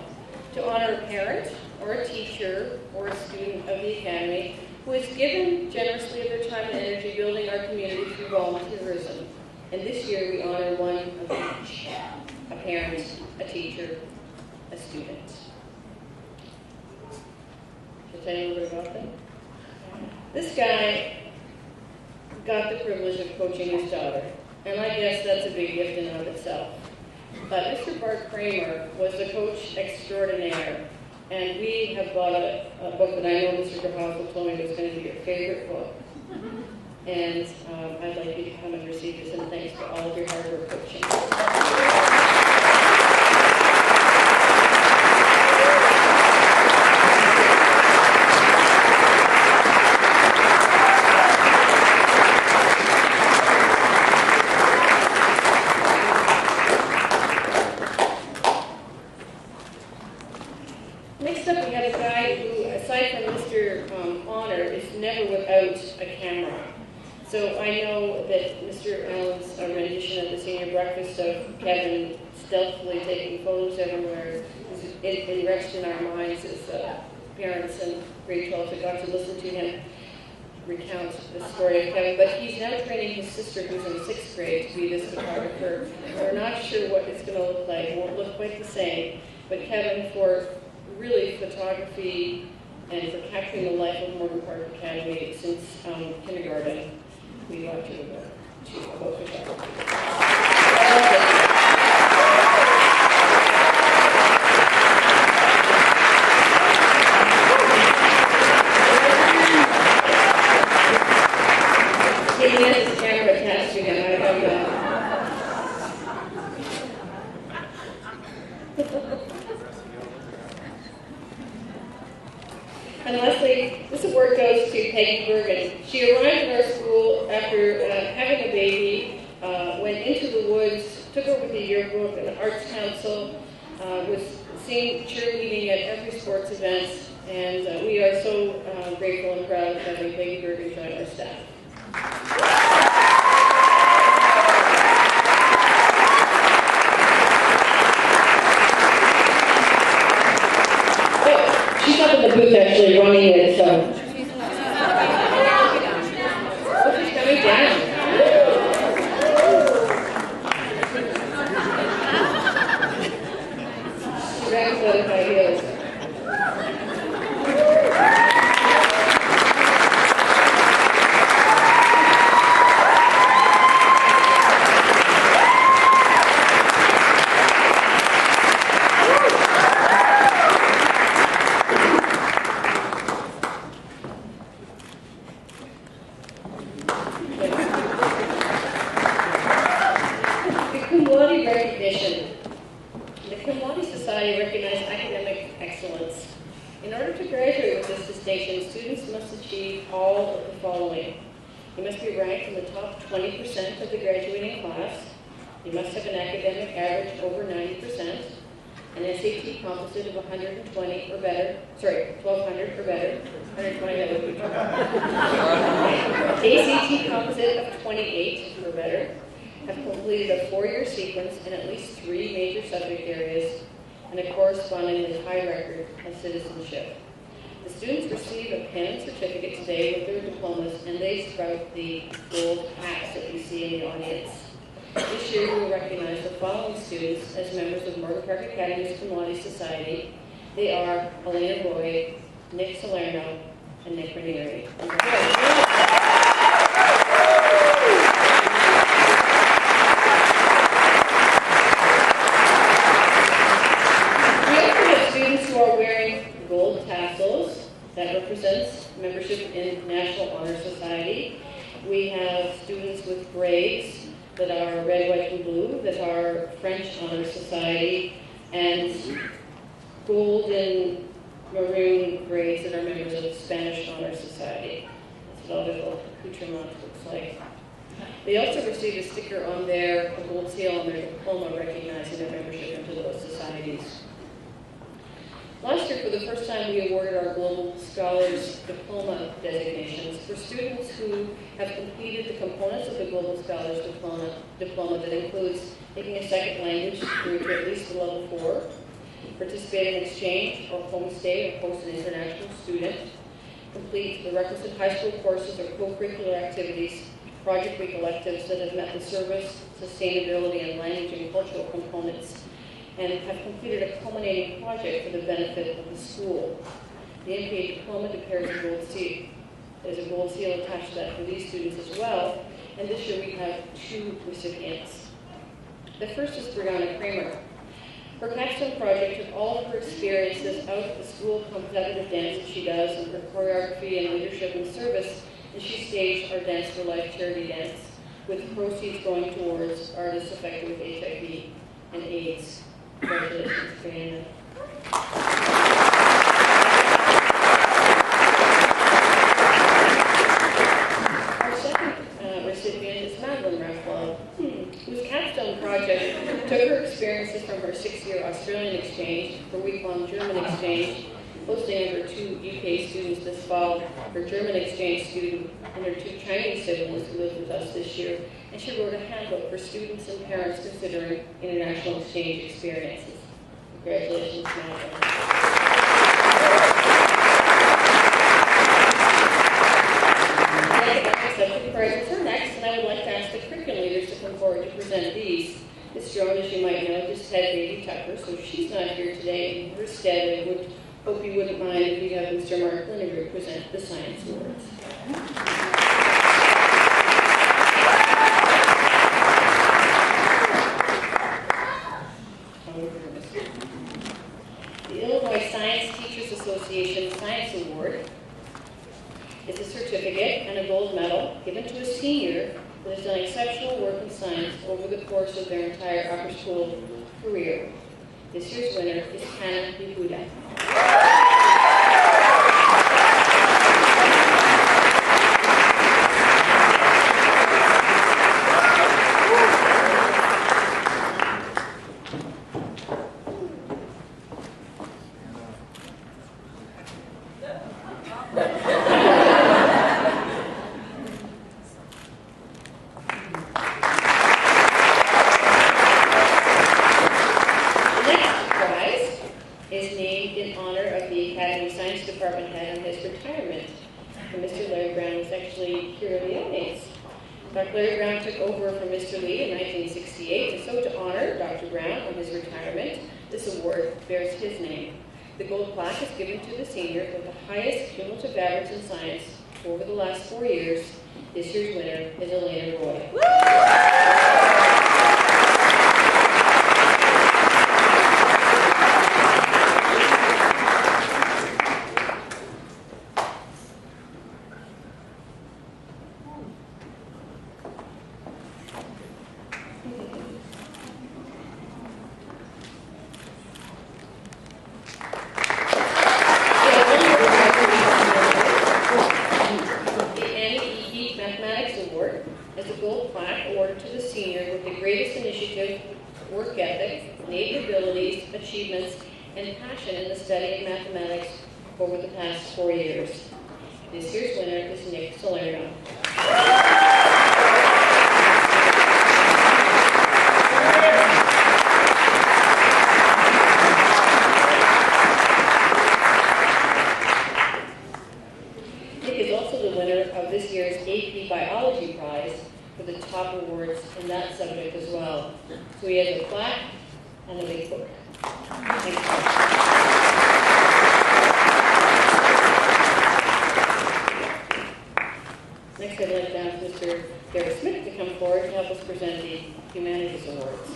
to honor a parent or a teacher or a student of the Academy who has given generously of their time and energy building our community through volunteerism. And this year we honor one of each: a parent, a teacher, a student. Should I tell you a little bit about them? This guy got the privilege of coaching his daughter, and I guess that's a big gift in and of itself. But Mr. Bart Kramer was the coach extraordinaire, and we have bought a book that I know Mr. Graham told me was going to be your favorite book. And I'd like you to come and receive this, and thanks for all of your hard work coaching. Next up, we have a guy who, aside from Mr. Honor, is never without a camera. So I know that Mr. Allen's rendition of the senior breakfast of Kevin stealthily taking photos everywhere is enriched in our minds as parents and grade 12 who got to listen to him recount the story of Kevin. But he's now training his sister, who's in 6th grade, to be this photographer. We're not sure what it's going to look like. It won't look quite the same. But Kevin, for really photography and for capturing the life of Morgan Park Academy since kindergarten, we want you to go to photography. He has his camera attached to him. I don't know. And lastly, this award goes to Peggy Bergen. She arrived at our school after having a baby, went into the woods, took over the yearbook and the arts council, was seen cheerleading at every sports event, and we are so grateful and proud of having Peggy Bergen join our staff. She's up in the booth actually running it, so. Oh, she's coming down. She ran with high heels. Recognition. The Cum Laude Society recognizes academic excellence. In order to graduate with this distinction, students must achieve all of the following: You must be ranked in the top 20% of the graduating class. You must have an academic average over 90%, an SAT composite of 120 or better, 1,200 or better, 120 that would be ACT composite of 28 or better, have completed a 4-year sequence in at least 3 major subject areas, and a correspondingly high record of citizenship. The students receive a pen and certificate today with their diplomas, and they sprout the gold hats that you see in the audience. This year we will recognize the following students as members of Morgan Park Academy's Cum Laude Society. They are Elena Roy, Nick Salerno, and Nick Ranieri. Who are wearing gold tassels that represents membership in National Honor Society. We have students with grades that are red, white, and blue that are French Honor Society, and gold and maroon grades that are members of the Spanish Honor Society. That's what all their little accoutrement looks like. They also received a sticker on a gold seal on their diploma recognizing their membership into those societies. Last year, for the first time, we awarded our Global Scholars Diploma designations for students who have completed the components of the Global Scholars Diploma that includes taking a second language through to at least level 4, participating in exchange or homestay or host an international student, complete the requisite high school courses or co-curricular activities, project week electives that have met the service, sustainability, and language and cultural components, and have completed a culminating project for the benefit of the school. The NPA diploma declares a gold seal. There's a gold seal attached to that for these students as well, and this year we have 2 recipients. The first is Brianna Kramer. Her capstone project took all of her experiences out of the school competitive dance that she does and her choreography and leadership and service, and she staged our Dance for Life charity dance, with proceeds going towards artists affected with HIV and AIDS. Congratulations, Brianna. Our second recipient is Madeline Raffalo, whose capstone project took her experiences from her 6-year Australian exchange, her week-long German exchange, hosting her 2 UK students this fall, her German exchange student, and her 2 Chinese siblings who lived with us this year, and she wrote a handbook for students and parents considering international exchange experiences. Congratulations, Madeline. Subject prizes are next, and I would like to ask the curriculum leaders to come forward to present these. This drone, as you might know, just had baby Tucker, so she's not here today. In her stead, I would hope you wouldn't mind if we have Mr. Mark Linegar present the Science Awards. The Illinois Science Teachers Association Science Award is a certificate and a gold medal given to a senior who has done exceptional work in science over the course of their entire upper school career. This year's winner is Hannah Yehuda. Dr. Larry Brown took over from Mr. Lee in 1968, and so to honor Dr. Brown on his retirement, this award bears his name. The gold plaque is given to the senior with the highest cumulative average in science over the last 4 years. This year's winner is Elena Roy. work ethic, innate abilities, achievements, and passion in the study of mathematics over the past 4 years. This year's winner is Nick Salerno. Nick is also the winner of this year's AP Biology Prize for the top awards in that subject as well. So he has a plaque and a big book. Thank you. Next, I'd like to ask Mr. Gary Smith to come forward to help us present the Humanities Awards.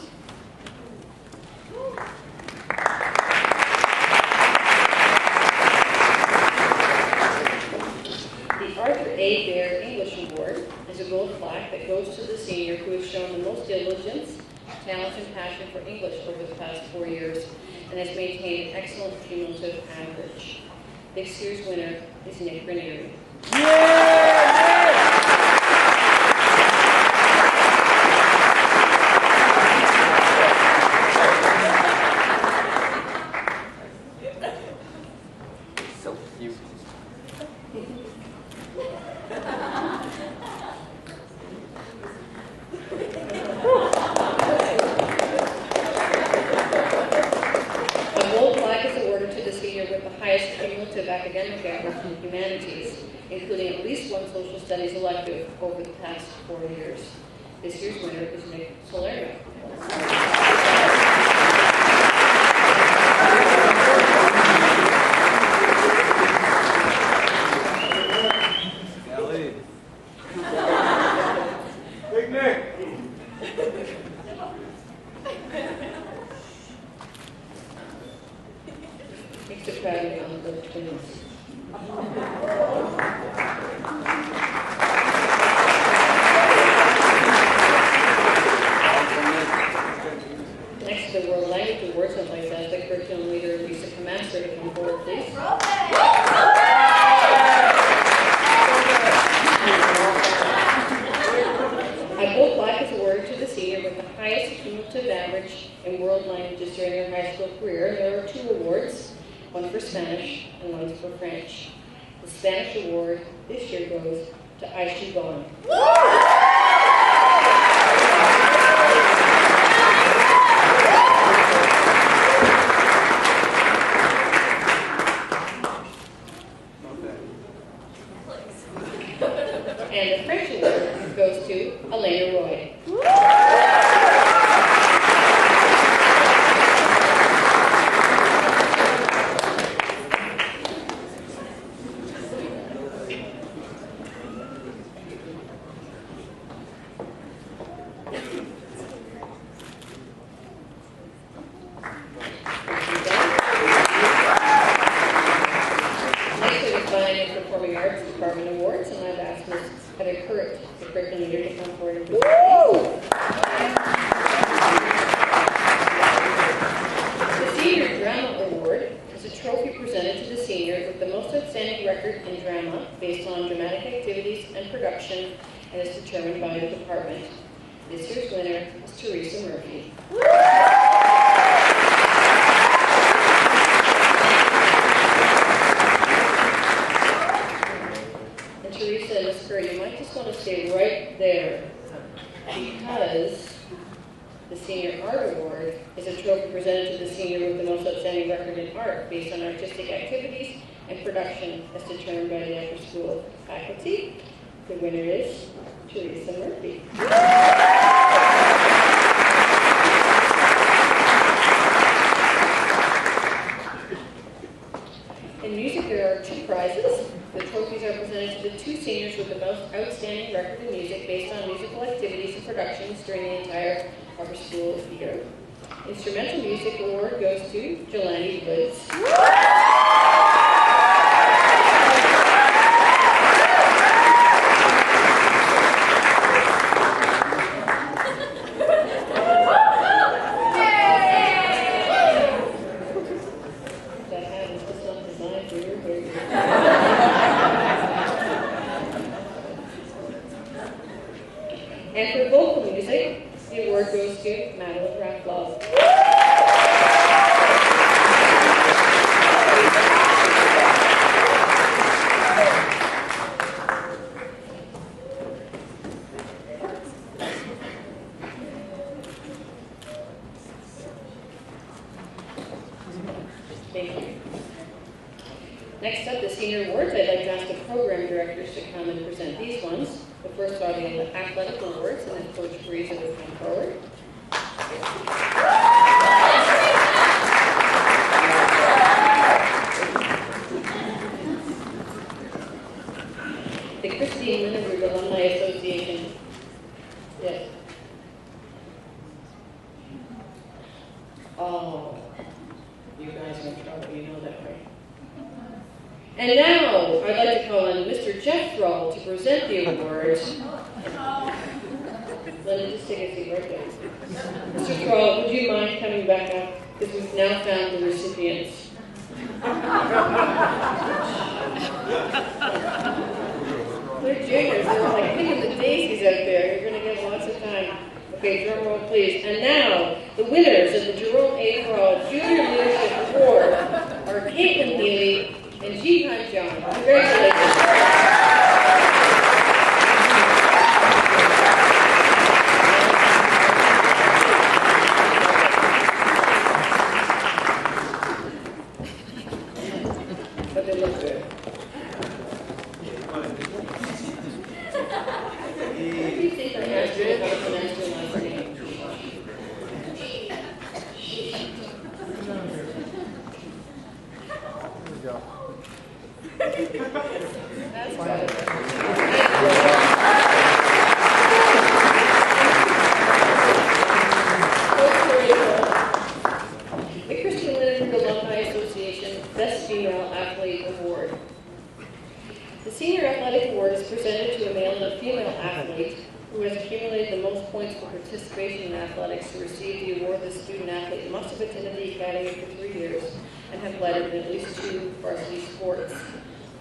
The Arthur A. Baird English Award is a gold plaque that goes to the senior who has shown the most diligence, talent, and passion for English over the past 4 years and has maintained an excellent cumulative average. This year's winner is Nick Ranieri. So cute. A gold plaque is awarded to the senior with the highest cumulative academic average in humanities, including at least one social studies elective over the past 4 years. This year's winner is Nick Salerno. Big Nick. Makes a proud of those twins. Next to the World Language Awards, I'd like to ask the curriculum leader, Lisa Commencement, to come forward, please. A gold plaque is awarded to the senior with the highest cumulative average in world languages during their high school career. There are 2 awards, one for Spanish and one for French. The Spanish award this year goes to Aishu Gone. And the French award goes to Elena Roy. Next to the Fine and Performing Arts Department Awards, and I've asked Ms. Heather Currit, the curriculum leader, to come forward and present these. The Senior Drama Award is a trophy presented to the senior with the most outstanding record in drama based on dramatic activities and production and is determined by the department. This year's winner is Teresa Murphy. And Teresa and Ms. Curry, you might just want to stay right there because the Senior Art Award is a trophy presented to the senior with the most outstanding record in art based on artistic activities and production as determined by the after-school faculty. The winner is Teresa Murphy. In music, there are 2 prizes. The trophies are presented to the 2 seniors with the most outstanding record in music based on musical activities and productions during the entire upper school year. Instrumental Music Award goes to Jelani Woods. And for vocal music, the award goes to Madeline Rafferty. Tough Love. Thank you. Next up, the senior awards. I'd like to ask the program directors to come and present these ones. The first are the athletic awards, and then Coach Breeza will come forward. The Christine Lindenberg Alumni Association. Yes. Oh, you guys are in trouble, you know that, right? And now, I'd like to call on Mr. Jeff Thrall to present the award. Let me just take a seat right there. Mr. Thrall, would you mind coming back up? Because we've now found the recipients. They're juniors. They're like picking the daisies out there. You're going to get lots of time. Okay, drum roll, please. And now, the winners of the Jerome A. Thrall Junior Leadership Award are Caitlin Healy and Jihan John. Congratulations. But they look good. What do you think I asked you about the next one last name? That's right. The Christian Lindenberg Alumni Association Best Female Athlete Award. The Senior Athletic Award is presented to a male and a female athlete who has accumulated the most points for participation in athletics. To receive the award, the student athlete must have attended the academy for 3 years and have led in at least 2 varsity sports.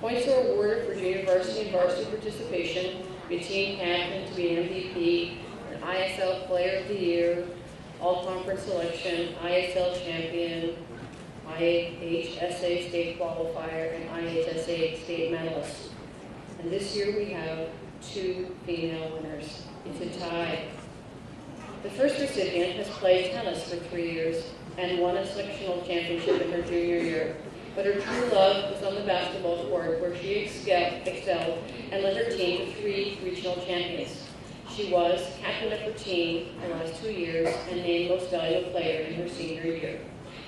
Points are awarded for junior varsity and varsity participation, be a team captain, to be an MVP, an ISL Player of the Year, All-Conference Selection, ISL Champion, IHSA State Qualifier, and IHSA State Medalist. And this year we have 2 female winners. It's a tie. The first recipient has played tennis for 3 years and won a sectional championship in her junior year. But her true love was on the basketball court, where she excelled and led her team to 3 regional champions. She was captain of her team the last 2 years and named Most Valuable Player in her senior year.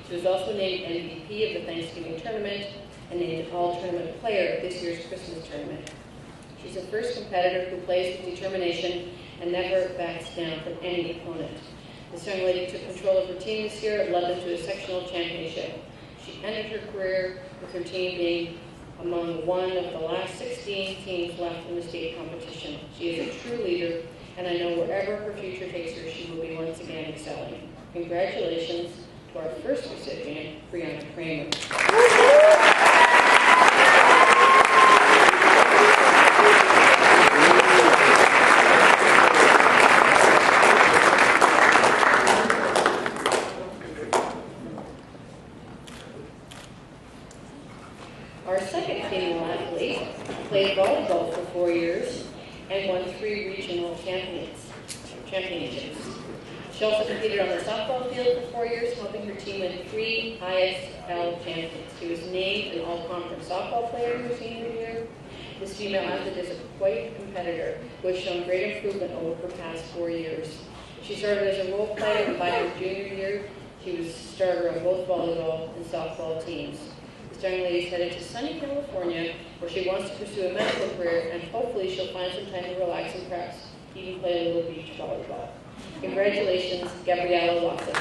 She was also named MVP of the Thanksgiving tournament and named All-Tournament Player of this year's Christmas tournament. She's the first competitor who plays with determination and never backs down from any opponent. This young lady took control of her team this year and led them to a sectional championship. She ended her career with her team being among one of the last 16 teams left in the state competition. She is a true leader, and I know wherever her future takes her, she will be once again excelling. Congratulations to our first recipient, Brianna Kramer. Our second female athlete played volleyball for 4 years and won 3 regional championships. She also competed on the softball field for 4 years, helping her team win 3 ISL champions. She was named an all-conference softball player in her senior year. This female athlete is quite a competitor who has shown great improvement over her past 4 years. She started as a role player, and by her junior year, she was a starter on both volleyball and softball teams. This young lady is headed to sunny California, where she wants to pursue a medical career, and hopefully she'll find some time to relax and perhaps even play a little beach volleyball. Congratulations, Gabriella Watson.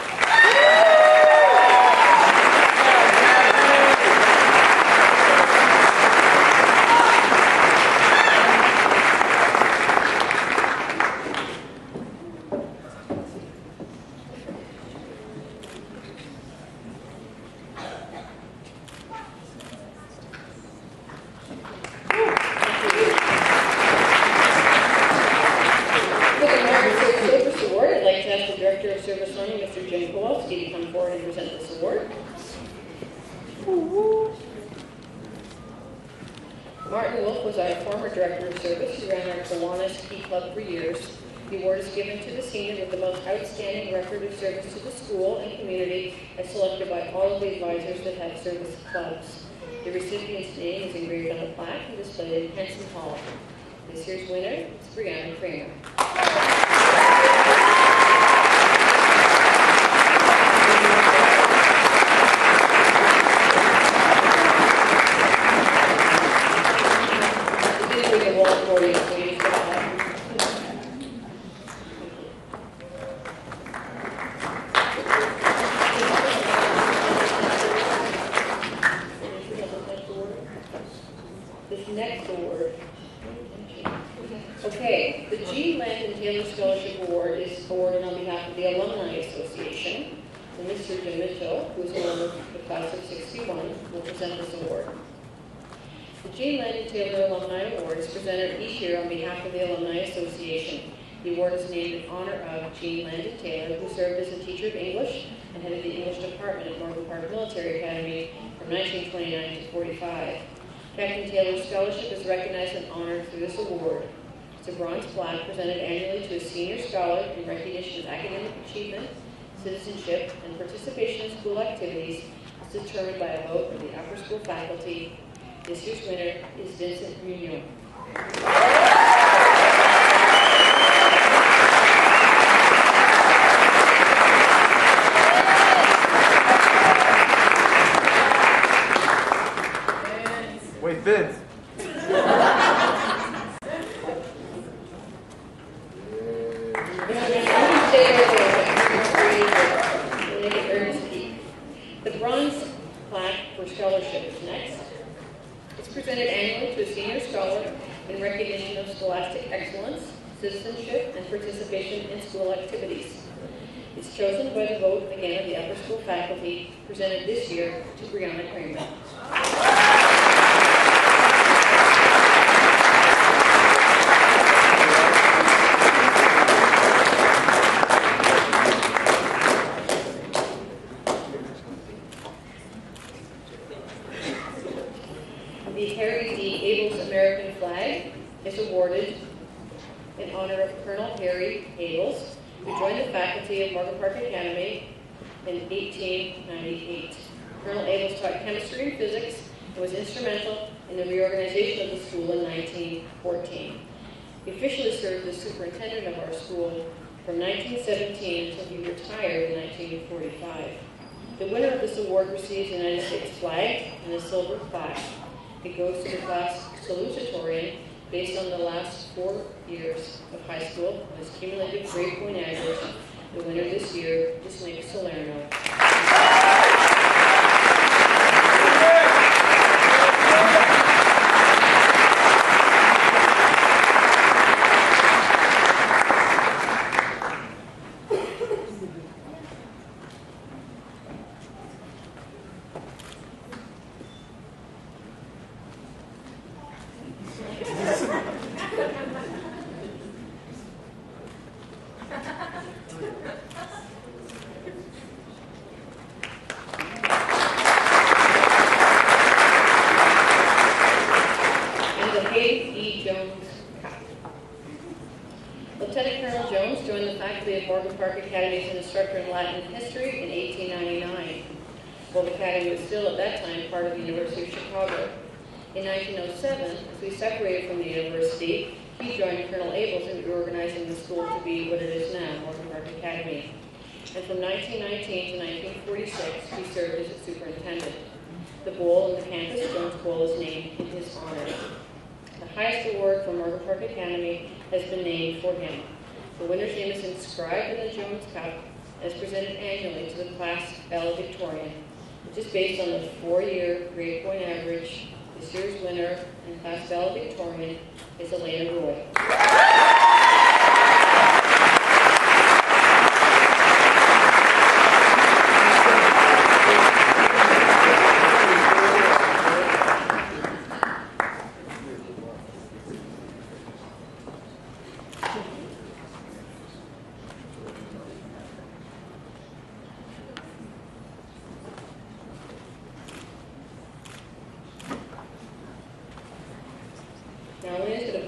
Service Learning, Mr. James Jim Kowalski to come forward and present this award. Martin Wolf was our former Director of Service who ran our Kiwanis Key Club for years. The award is given to the senior with the most outstanding record of service to the school and community as selected by all of the advisors that have service clubs. The recipient's name is engraved on a plaque and displayed in Henson Hall. This year's winner is Brianna Kramer. This next award. Okay, the G. Landon Taylor Scholarship Award is awarded on behalf of the Alumni Association. And Mr. Jim Mitchell, who is one of the class of 61, will present this award. The G. Landon Taylor Alumni Award is presented each year on behalf of the Alumni Association. The award is named in honor of Jean Landon Taylor, who served as a teacher of English and headed the English department at Morgan Park Military Academy from 1929 to 45. Captain Taylor's scholarship is recognized and honored through this award. It's a bronze plaque presented annually to a senior scholar in recognition of academic achievement, citizenship, and participation in school activities is determined by a vote of the upper school faculty. This year's winner is Vincent Munoz. Wait, Vince. The bronze plaque for scholarship is next. It's presented annually to a senior scholar in recognition of scholastic excellence, citizenship, and participation in school activities. It's chosen by the vote, again, of the upper school faculty, presented this year to Brianna Kramer. The Harry D. Abels American flag is awarded in honor of Colonel Harry Abels, who joined the faculty of Morgan Park Academy in 1898. Colonel Abels taught chemistry and physics and was instrumental in the reorganization of the school in 1914. He officially served as superintendent of our school from 1917 until he retired in 1945. The winner of this award receives the United States flag and a silver plaque. It goes to the class salutatorian based on the last 4 years of high school and his cumulative grade point average. The winner this year is Nick Salerno. Lieutenant Colonel Jones joined the faculty of Morgan Park Academy as an instructor in Latin and History in 1899. While the Academy was still at that time part of the University of Chicago. In 1907, as we separated from the university, he joined Colonel Abels in reorganizing the school to be what it is now, Morgan Park Academy. And from 1919 to 1946, he served as its superintendent. The bowl in the campus Jones Bowl is named in his honor. The highest award from Morgan Park Academy has been named for him. The winner's name is inscribed in the Jones Cup and is presented annually to the class valedictorian, which is based on the 4-year grade point average. This year's winner and class valedictorian is Elena Roy.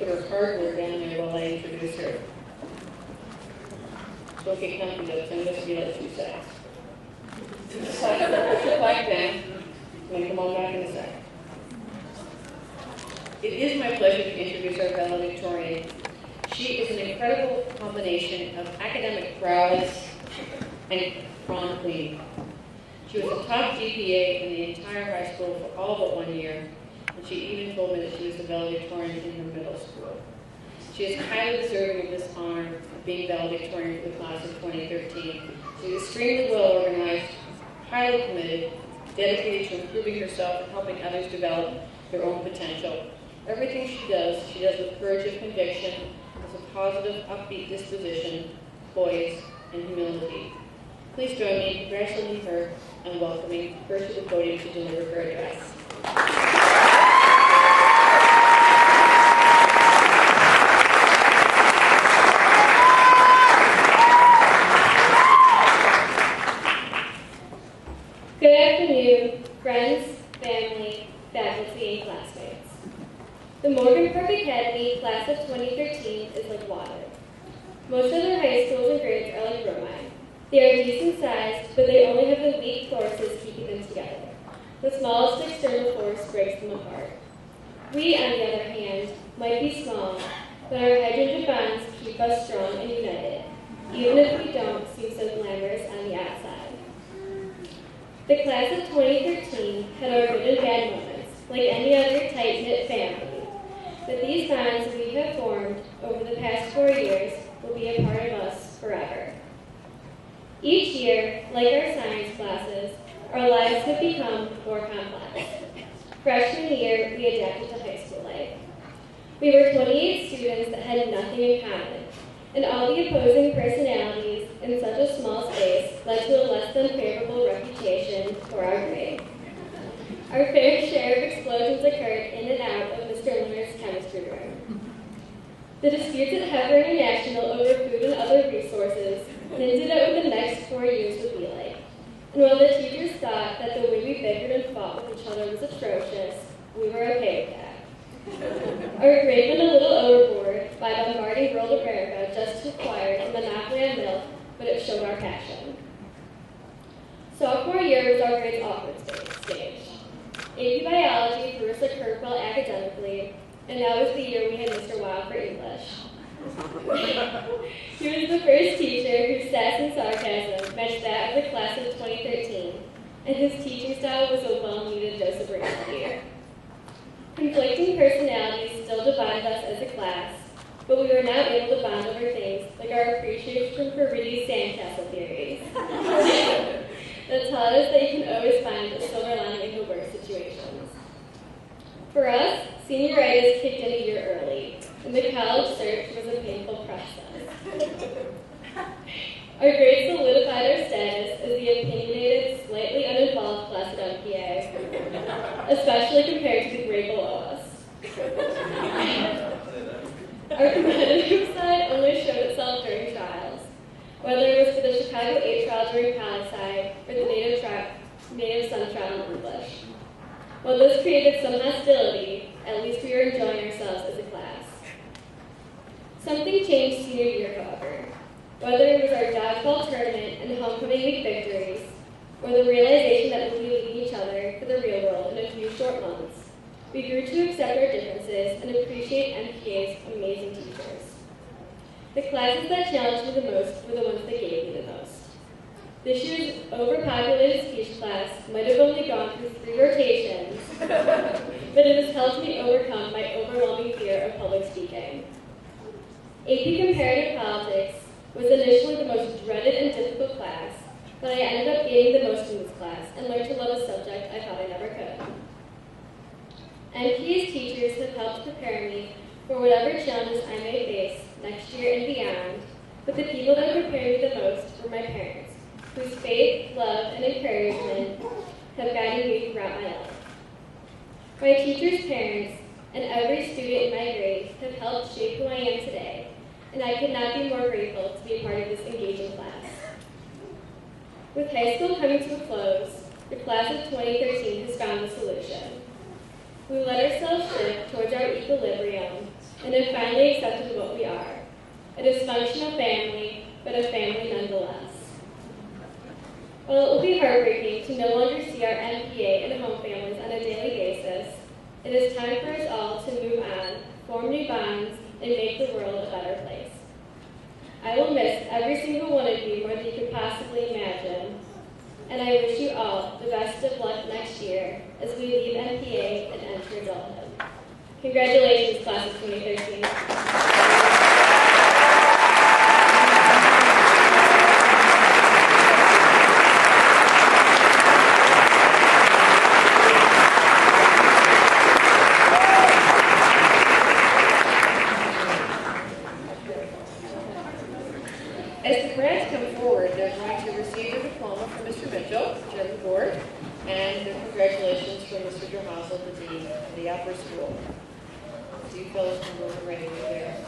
her hardware down there while I introduce her. Don't get comfy though, because I'm going to be like 2 seconds. So put your flag down. I'm going to come on back in a second. It is my pleasure to introduce our valedictorian. She is an incredible combination of academic prowess and prom queen. She was the top GPA in the entire high school for all but 1 year, and she even told me that she was the valedictorian in her middle school. She is highly deserving of this honor of being valedictorian for the class of 2013. She is extremely well organized, highly committed, dedicated to improving herself and helping others develop their own potential. Everything she does with courage and conviction, with a positive, upbeat disposition, poise, and humility. Please join me in congratulating her and welcoming her to the podium to deliver her address. Good afternoon, friends, family, faculty, and classmates. The Morgan Park Academy class of 2013 is like water. Most other high schools and grades are like bromine. They are decent sized, but they only have the weak forces keeping them together. The smallest external force breaks them apart. We, on the other hand, might be small, but our hydrogen bonds keep us strong and united, even if we don't seem so glamorous on the outside. The class of 2013 had our good and bad moments, like any other tight-knit family. But these bonds we have formed over the past 4 years will be a part of us forever. Each year, like our science classes, our lives have become more complex. Freshman year, we adapted to high school life. We were 28 students that had nothing in common, and all the opposing personalities in such a small space led to a less than favorable reputation for our grade. Our fair share of explosions occurred in and out of Mr. Lerner's chemistry room. The disputes at Heifer International over food and other resources hinted at what the next 4 years would be like. And while the teachers thought that the way we bickered and fought with each other was atrocious, we were okay with that. Our grade went a little overboard by bombarding World America just to acquire a monopoly on milk, but it showed our passion. Sophomore year was our grade's awkward stage. AP Biology threw us a curveball academically, and that was the year we had Mr. Wild for English. He was the first teacher whose sass and sarcasm matched that of the class of 2013, and his teaching style was a well-needed dose of reality. Conflicting personalities still divided us as a class, but we were now able to bond over things like our appreciation for Riddy's sandcastle theories. That taught us that you can always find a silver lining in the worst situations. For us, senioritis kicked in a year early, and the college search was a painful process. Our grades solidified our status as the opinionated, slightly uninvolved class at MPA, especially compared to the grade below us. Our competitive side only showed itself during trials, whether it was for the Chicago 8 trial during poli-sci or the native Sun trial in English. While this created some hostility, at least we were enjoying ourselves as a class. Something changed senior year, however. Whether it was our dodgeball tournament and homecoming week victories, or the realization that we'll be leaving each other for the real world in a few short months, we grew to accept our differences and appreciate MPA's amazing teachers. The classes that challenged me the most were the ones that gave me the most. This year's overpopulated speech class might have only gone through 3 rotations, but it has helped me overcome my overwhelming fear of public speaking. AP Comparative Politics was initially the most dreaded and difficult class, but I ended up gaining the most in this class and learned to love a subject I thought I never could. MPA's teachers have helped prepare me for whatever challenges I may face next year and beyond, but the people that prepared me the most were my parents, whose faith, love, and encouragement have guided me throughout my life. My teachers' parents and every student in my grade have helped shape who I am today, and I could not be more grateful to be a part of this engaging class. With high school coming to a close, the class of 2013 has found the solution. We let ourselves shift towards our equilibrium and have finally accepted what we are. A dysfunctional family, but a family nonetheless. While it will be heartbreaking to no longer see our MPA and home families on a daily basis, it is time for us all to move on, form new bonds, and make the world a better place. I will miss every single one of you more than you could possibly imagine, and I wish you all the best of luck next year as we leave MPA and enter adulthood. Congratulations, class of 2013. As the grads come forward, they're going to receive a diploma from Mr. Mitchell, Chair of the Board, and congratulations from Mr. Dermazel, the Dean of the Upper School. So you fellows can go right over there.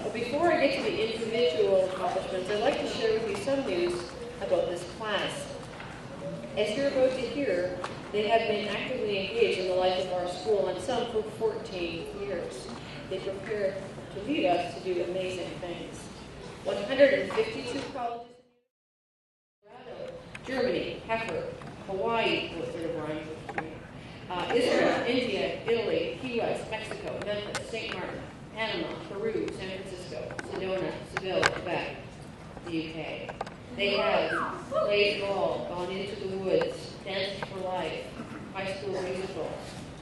But before I get to the individual accomplishments, I'd like to share with you some news about this class. As you're about to hear, they have been actively engaged in the life of our school, and some for 14 years. They prepare to lead us to do amazing things. 152 colleges in Colorado, Germany, Heifer, Hawaii, Israel, India, Italy, Key West, Mexico, Memphis, St. Martin, Panama, Peru, San Francisco, Sedona, Seville, Quebec, the UK. They have played ball, gone into the woods, danced for life, high school musical,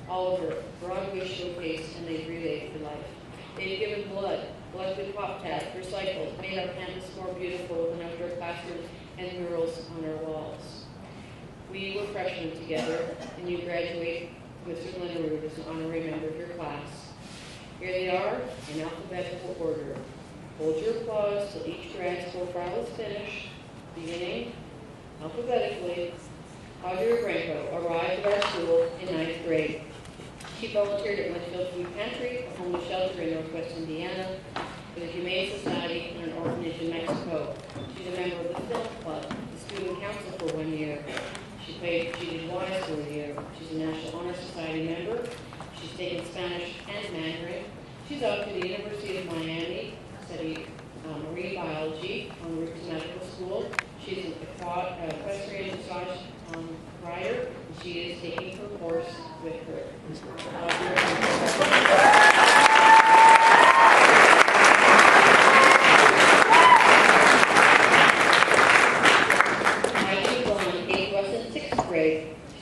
Oliver, Broadway showcase, and they've relayed for life. They've given blood with pop tabs, recycled, made our campus more beautiful with an outdoor classroom and murals on our walls. We were freshmen together, and you graduate with Mr. Linderwood as an honorary member of your class. Here they are in alphabetical order. Hold your applause till each grad's profile is finished. Beginning alphabetically, Audrey Branco arrived at our school in 9th grade. She volunteered at Winfield Food Pantry, a homeless shelter in northwest Indiana, for the Humane Society, and an orphanage in Mexico. She's a member of the Film Club, the student council for 1 year. She did WISE for a year. She's a National Honor Society member. She's taken Spanish and Mandarin. She's off to the University of Miami, studied marine biology en route to medical school. She's an equestrian massage rider, and she is taking her course with her.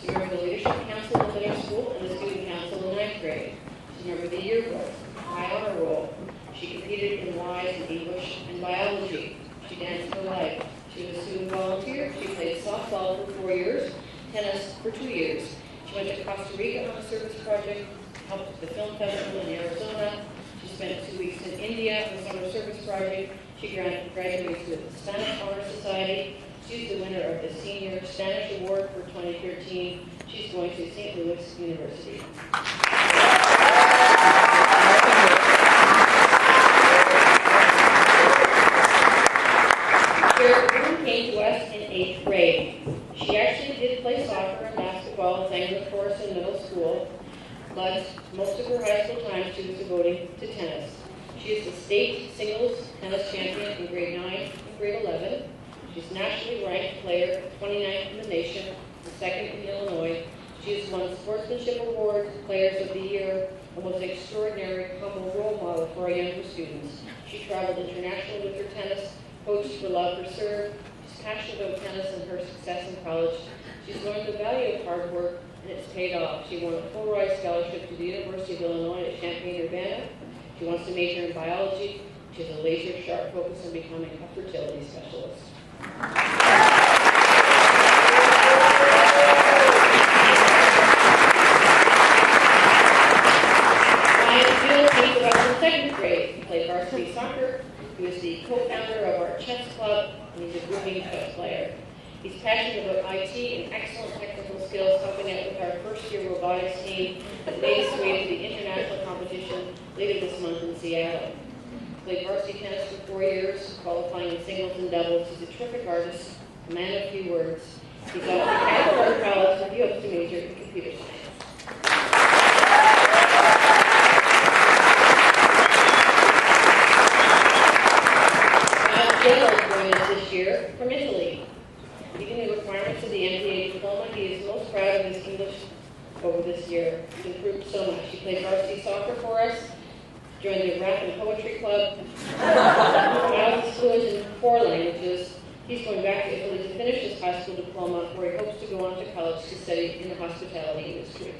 She's a member of the Leadership Council in middle school and the Student Council in 9th grade. She's a member of the yearbook, High Honor Roll. She competed in WISE in English and biology. She danced for life. She was a student volunteer. She played softball for 4 years, tennis for 2 years. She went to Costa Rica on a service project, helped with the film festival in Arizona. She spent 2 weeks in India on a summer service project. She graduated with the Spanish Honor Society. She's the winner of the Senior Spanish Award for 2013. She's going to St. Louis University. Sarah came to us in 8th grade. She actually did play soccer and basketball and sang in the chorus in middle school, but most of her high school time she was devoting to tennis. She is the state singles tennis champion in grade 9 and grade 11. She's nationally ranked player, 29th in the nation, and 2nd in Illinois. She has won Sportsmanship Award, Players of the Year, a most extraordinary, humble role model for our younger students. She traveled internationally with her tennis, coached for love for serve. She's passionate about tennis and her success in college. She's learned the value of hard work, and it's paid off. She won a full ride scholarship to the University of Illinois at Champaign-Urbana. She wants to major in biology. She has a laser-sharp focus on becoming a fertility specialist. Came to us in 2nd grade. He played varsity soccer. He was the co-founder of our chess club, and he's a grooving chess player. He's passionate about IT and excellent technical skills, helping out with our first-year robotics team that made its way to the international competition later this month in Seattle. Played varsity tennis for 4 years, qualifying in singles and doubles. He's a terrific artist, a man of few words. He's off to Catholic College, where he hopes to major in computer science. over this year. She's improved so much. She played varsity soccer for us, joined the rap and poetry club, was fluent in 4 languages. He's going back to Italy to finish his high school diploma, where he hopes to go on to college to study in the hospitality industry.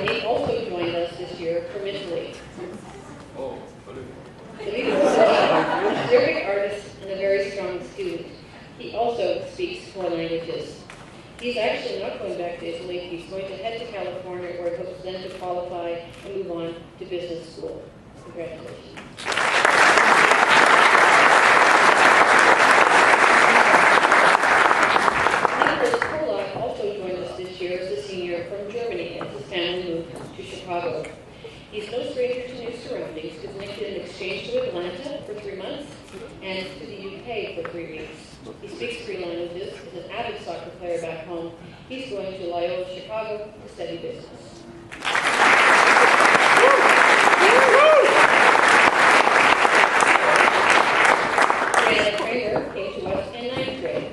He also joined us this year from Italy. He was a terrific artist and a very strong student. He also speaks 4 languages. He's actually not going back to Italy. He's going to head to California, where he hopes then to qualify and move on to business school. Congratulations. Also joined us this year as a senior from Germany as his family moved to Chicago. He's no stranger to new surroundings because Nick did an exchange to Atlanta for 3 months and to the UK for 3 weeks. He speaks 3 languages, is an avid soccer player back home. He's going to Loyola Chicago to study business. Brianna Kramer came to us in 9th grade.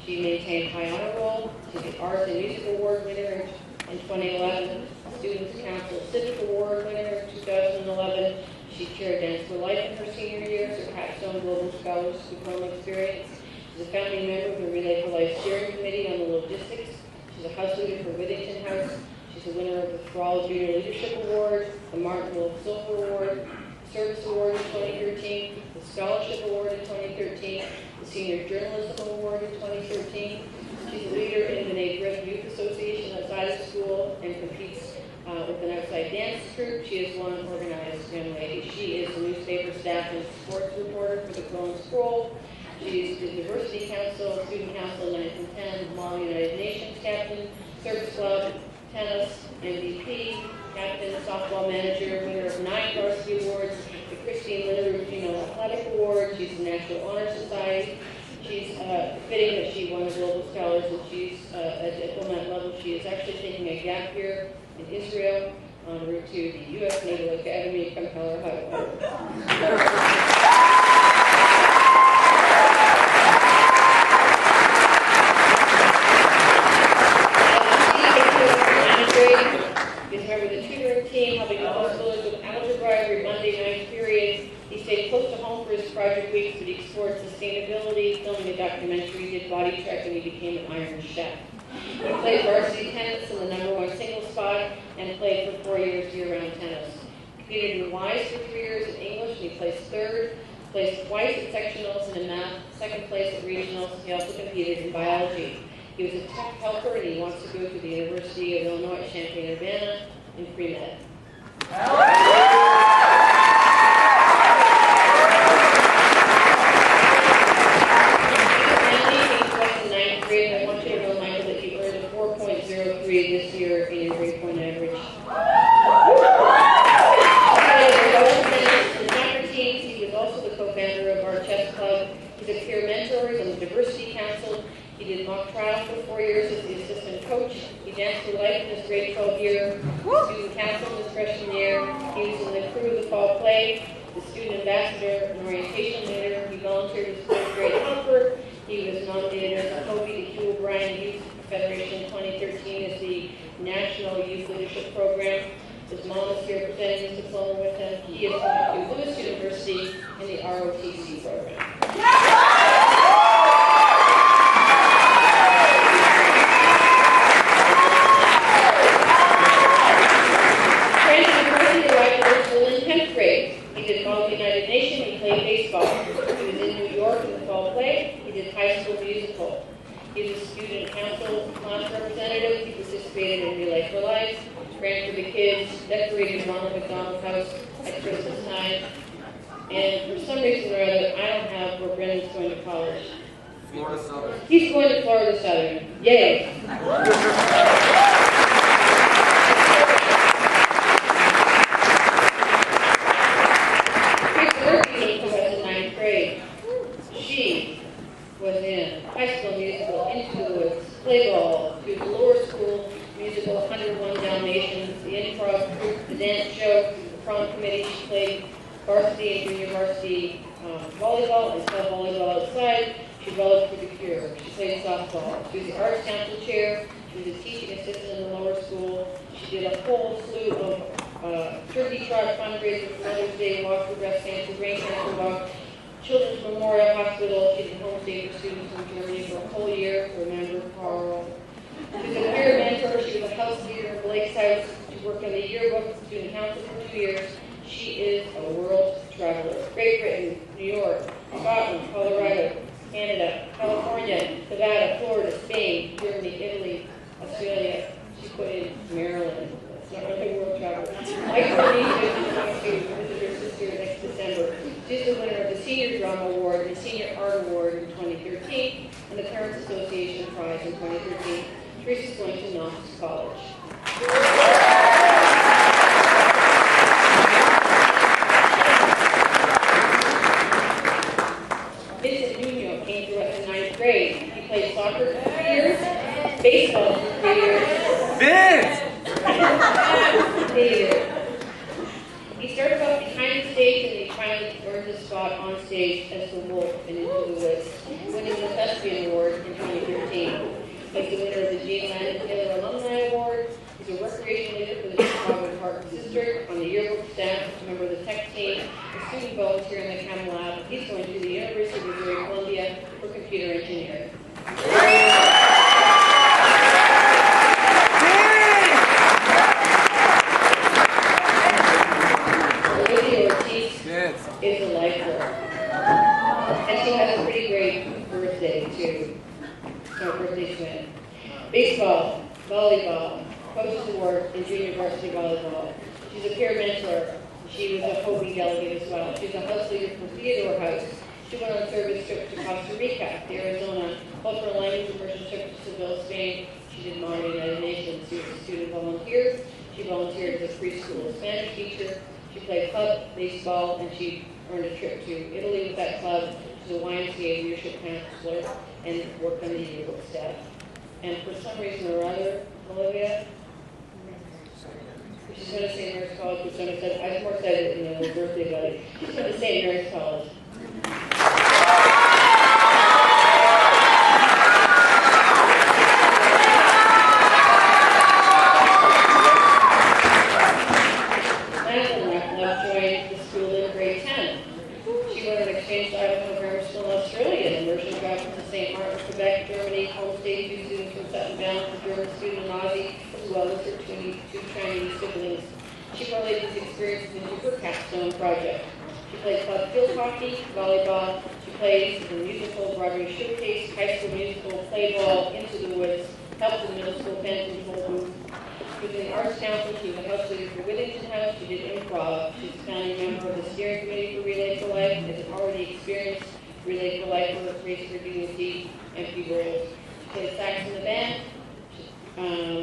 She maintained high honor roll. She's the Arts and Music Award winner in 2011, Students Council Civic Award winner in 2011. She chaired Dance for Life in her senior year, her Capstone Global Scholars Diploma experience. She's a founding member of the Relay for Life Steering Committee on the Logistics. She's a house leader for Whittington House. She's a winner of the Thrall Junior Leadership Award, the Martin Wolf Silver Award, the Service Award in 2013, the Scholarship Award in 2013, the Senior Journalism Award in 2013. She's a leader in the Neighborhood Youth Association outside of school and competes with an outside dance troupe. She is one organized young lady. She is the newspaper staff and sports reporter for the Quill and Scroll. She's the Diversity Council, Student Council 9th and 10th, Mall United Nations captain, service club, tennis, MVP, captain, softball manager, winner of 9 varsity awards, the Christine Lindner Female Athletic Award. She's the National Honor Society. She's fitting that she won the Global Scholars, and she's at diplomat level. She is actually taking a gap year in Israel en route to the U.S. Naval Academy from Colorado. He's a member of the tutoring team, helping middle schoolers with algebra every Monday night period. He stayed close to home for his project weeks, but he explored sustainability, filming a documentary, did body check, and he became an Iron Chef. He played varsity tennis in the #1 single spot and played for 4 years year-round tennis. Competed in WISE for 3 years in English, and he placed 3rd. Placed twice at sectionals and in math, 2nd place at regionals. He also competed in biology. He was a tech helper, and he wants to go to the University of Illinois at Champaign-Urbana in pre-med. I want you to know, Michael, that you earned a 4.03 this year in your grade point average. In the soccer teams, he was also the co-founder of our chess club. He's a peer mentor. He's on the Diversity Council. He did mock trial for 4 years as the assistant coach. He danced for life in his grade 12 year. The student council in his freshman year. He was in the crew of the fall play, the student ambassador, and orientation leader. He volunteered as 4th grade helper. He was nominated as a Kobe to Hugh O'Brien Youth Federation 2013 as the National Youth Leadership Program. His mom is here presenting his diploma with him. He is going to Lewis University in the ROTC program. In 10th grade, he did Mall United Nation. He played baseball. He was in New York in the fall play. He did high school musical. He was a student council class representative. He participated in Relay for Life, ran for the kids, decorated Ronald McDonald House at Christmas time. And for some reason or other, I don't have where Brendan's going to college. Florida Southern. He's going to Florida Southern. Yay! She was in high school musical Into the Woods, Play Ball, she was lower school musical 101 Dalmatians, the improv group, the dance show, the prom committee. She played varsity and junior varsity volleyball and club volleyball outside. She volleybed for the Cure. She played softball. She was the Arts Council Chair. She was a teaching assistant in the lower school. She did a whole slew of turkey trot fundraisers for Mother's Day, walk for breast cancer, brain cancer walk, Children's Memorial Hospital. She did homestay for students from Germany for a whole year. Remember Carl. She was a peer mentor. She was a house leader in Blake's house. She worked on the yearbook, student council for 2 years. She is a world traveler. Great Britain, New York, Scotland, Colorado, Canada, California, Nevada, Florida, Spain, Germany, Italy, Australia. She put in Maryland. It's not really world travel. Micronesia, she's going to visit her sister next December. She's the winner of the Senior Drama Award and Senior Art Award in 2013 and the Parents Association Prize in 2013. Teresa's going to Knox College. Vincent Nuno came through us in 9th grade. He played soccer for 3 years, baseball for 3 years. Vince! He started off behind the stage and he finally earned his spot on stage as the Wolf in Into the Woods, winning the Thespian Award in 2013. He's the winner of the Jean Landon Taylor Alumni Award. He's a recreation leader for the Chicago Park District, on the yearbook staff, a member of the tech team, a student volunteer in the Chem Lab. He's going to the University of Missouri Columbia for computer engineering. Olivia Ortiz is a lifer. And she has a pretty great birthday, too. No, birthday twin. Baseball, volleyball, Coaches Award in junior varsity volleyball. She's a peer mentor. She was a Hopi delegate as well. She's a house leader for Theodore House. She went on service trip to Costa Rica, to Arizona, cultural language immersion trip to Seville, Spain. She did Modern United Nations. She was a student volunteer. She volunteered as a preschool Spanish teacher. She played club baseball, and she earned a trip to Italy with that club. She's a YMCA leadership counselor and worked on the yearbook staff. And for some reason or other, Olivia, she's going to say Mary's College, which I was more excited than the birthday buddy. She's going to say Mary's College. Madeline left joined the school in grade 10. She went on an exchange dialogue program school in Australia, and immersion traveled to St. Martin, Quebec, Germany, homestayed 2 students from Sutton Bound, a German student in Aussie, as well as her 2 Chinese siblings. She parlayed these experiences into her capstone project. She played club field hockey, volleyball. She played the musical Broadway Showcase, high school musical, play ball, Into the Woods, helped in middle school band control booth. She was in the Arts Council. She was a house leader for Withington House. She did improv. She's a founding member of the steering committee for Relay for Life. Is an already experienced Relay for Life for Race for Dignity MP roles. She played sax in the band. She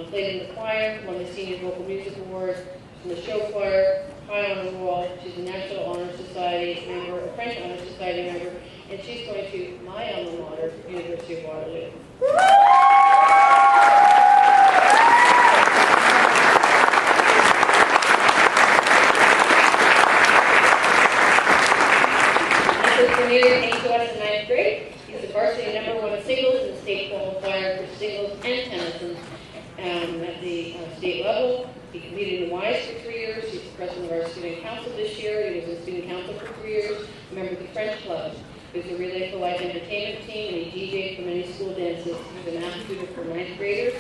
played in the choir, won the Senior Vocal Music Award. In the show choir, high on the wall. She's a National Honor Society member, a French Honor Society member, and she's going to my alma mater, University of Waterloo. Nicholas Bernier came to us in 9th grade. He's the varsity #1 singles and state qualifier for singles and tennis at the state level. He competed in the Wise for 3 years. He's the president of our student council this year. He was in student council for 3 years, a member of the French club. He was a Relay for Life entertainment team, and he DJ'd for many school dances. He's an math tutor for 9th graders,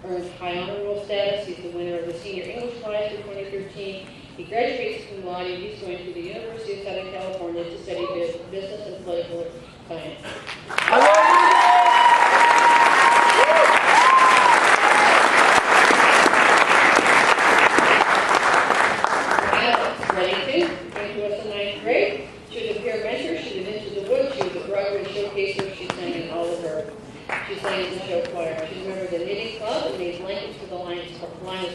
earned high honor roll status. He's the winner of the Senior English Prize for 2013. He graduates from law, and he's going to the University of Southern California to study business and political science. Came to us in 9th grade. She was a peer mentor. She was Into the Woods. She was a Broadway showcaser. She sang in all of her. She sang in the show choir. She's a member of the Knitting Club and made blankets for the Lions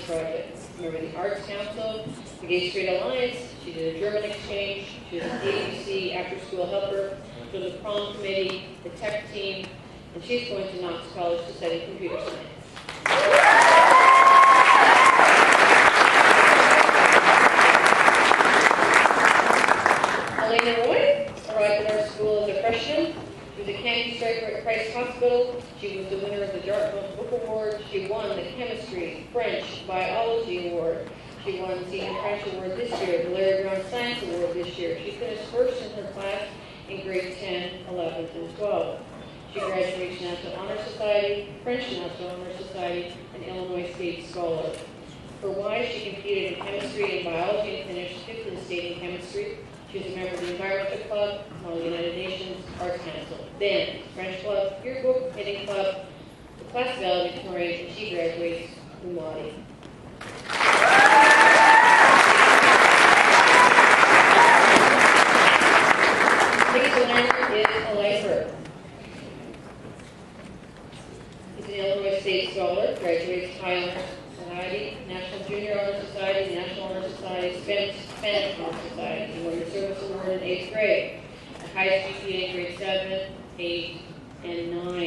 Project. Member of the Arts Council, the Gay Straight Alliance. She did a German exchange. She was an ABC after-school helper. She was the prom committee, the tech team, and she's going to Knox College to study computer science. She was a candy striker at Christ Hospital. She was the winner of the Dartmouth Book Award. She won the Chemistry, French, Biology Award. She won the Senior French Award this year, the Larry Brown Science Award this year. She finished first in her class in grades 10, 11, and 12. She graduates from National Honor Society, French National Honor Society, and Illinois State Scholar. For why she competed in chemistry and biology and finished fifth in state in chemistry. She was a member of the Environmental Club, the United Nations Arts Council, band, French Club, yearbook, hitting club, the class valedictorian, and she graduates cum laude. Sixth winner is a lifer. He's an Illinois State Scholar, graduates High Honor Society, National Junior Honor Society, National Honor Society, Spanish Honor Society. He won the Service Award in 8th grade. The highest GPA grade 7, 8, and 9.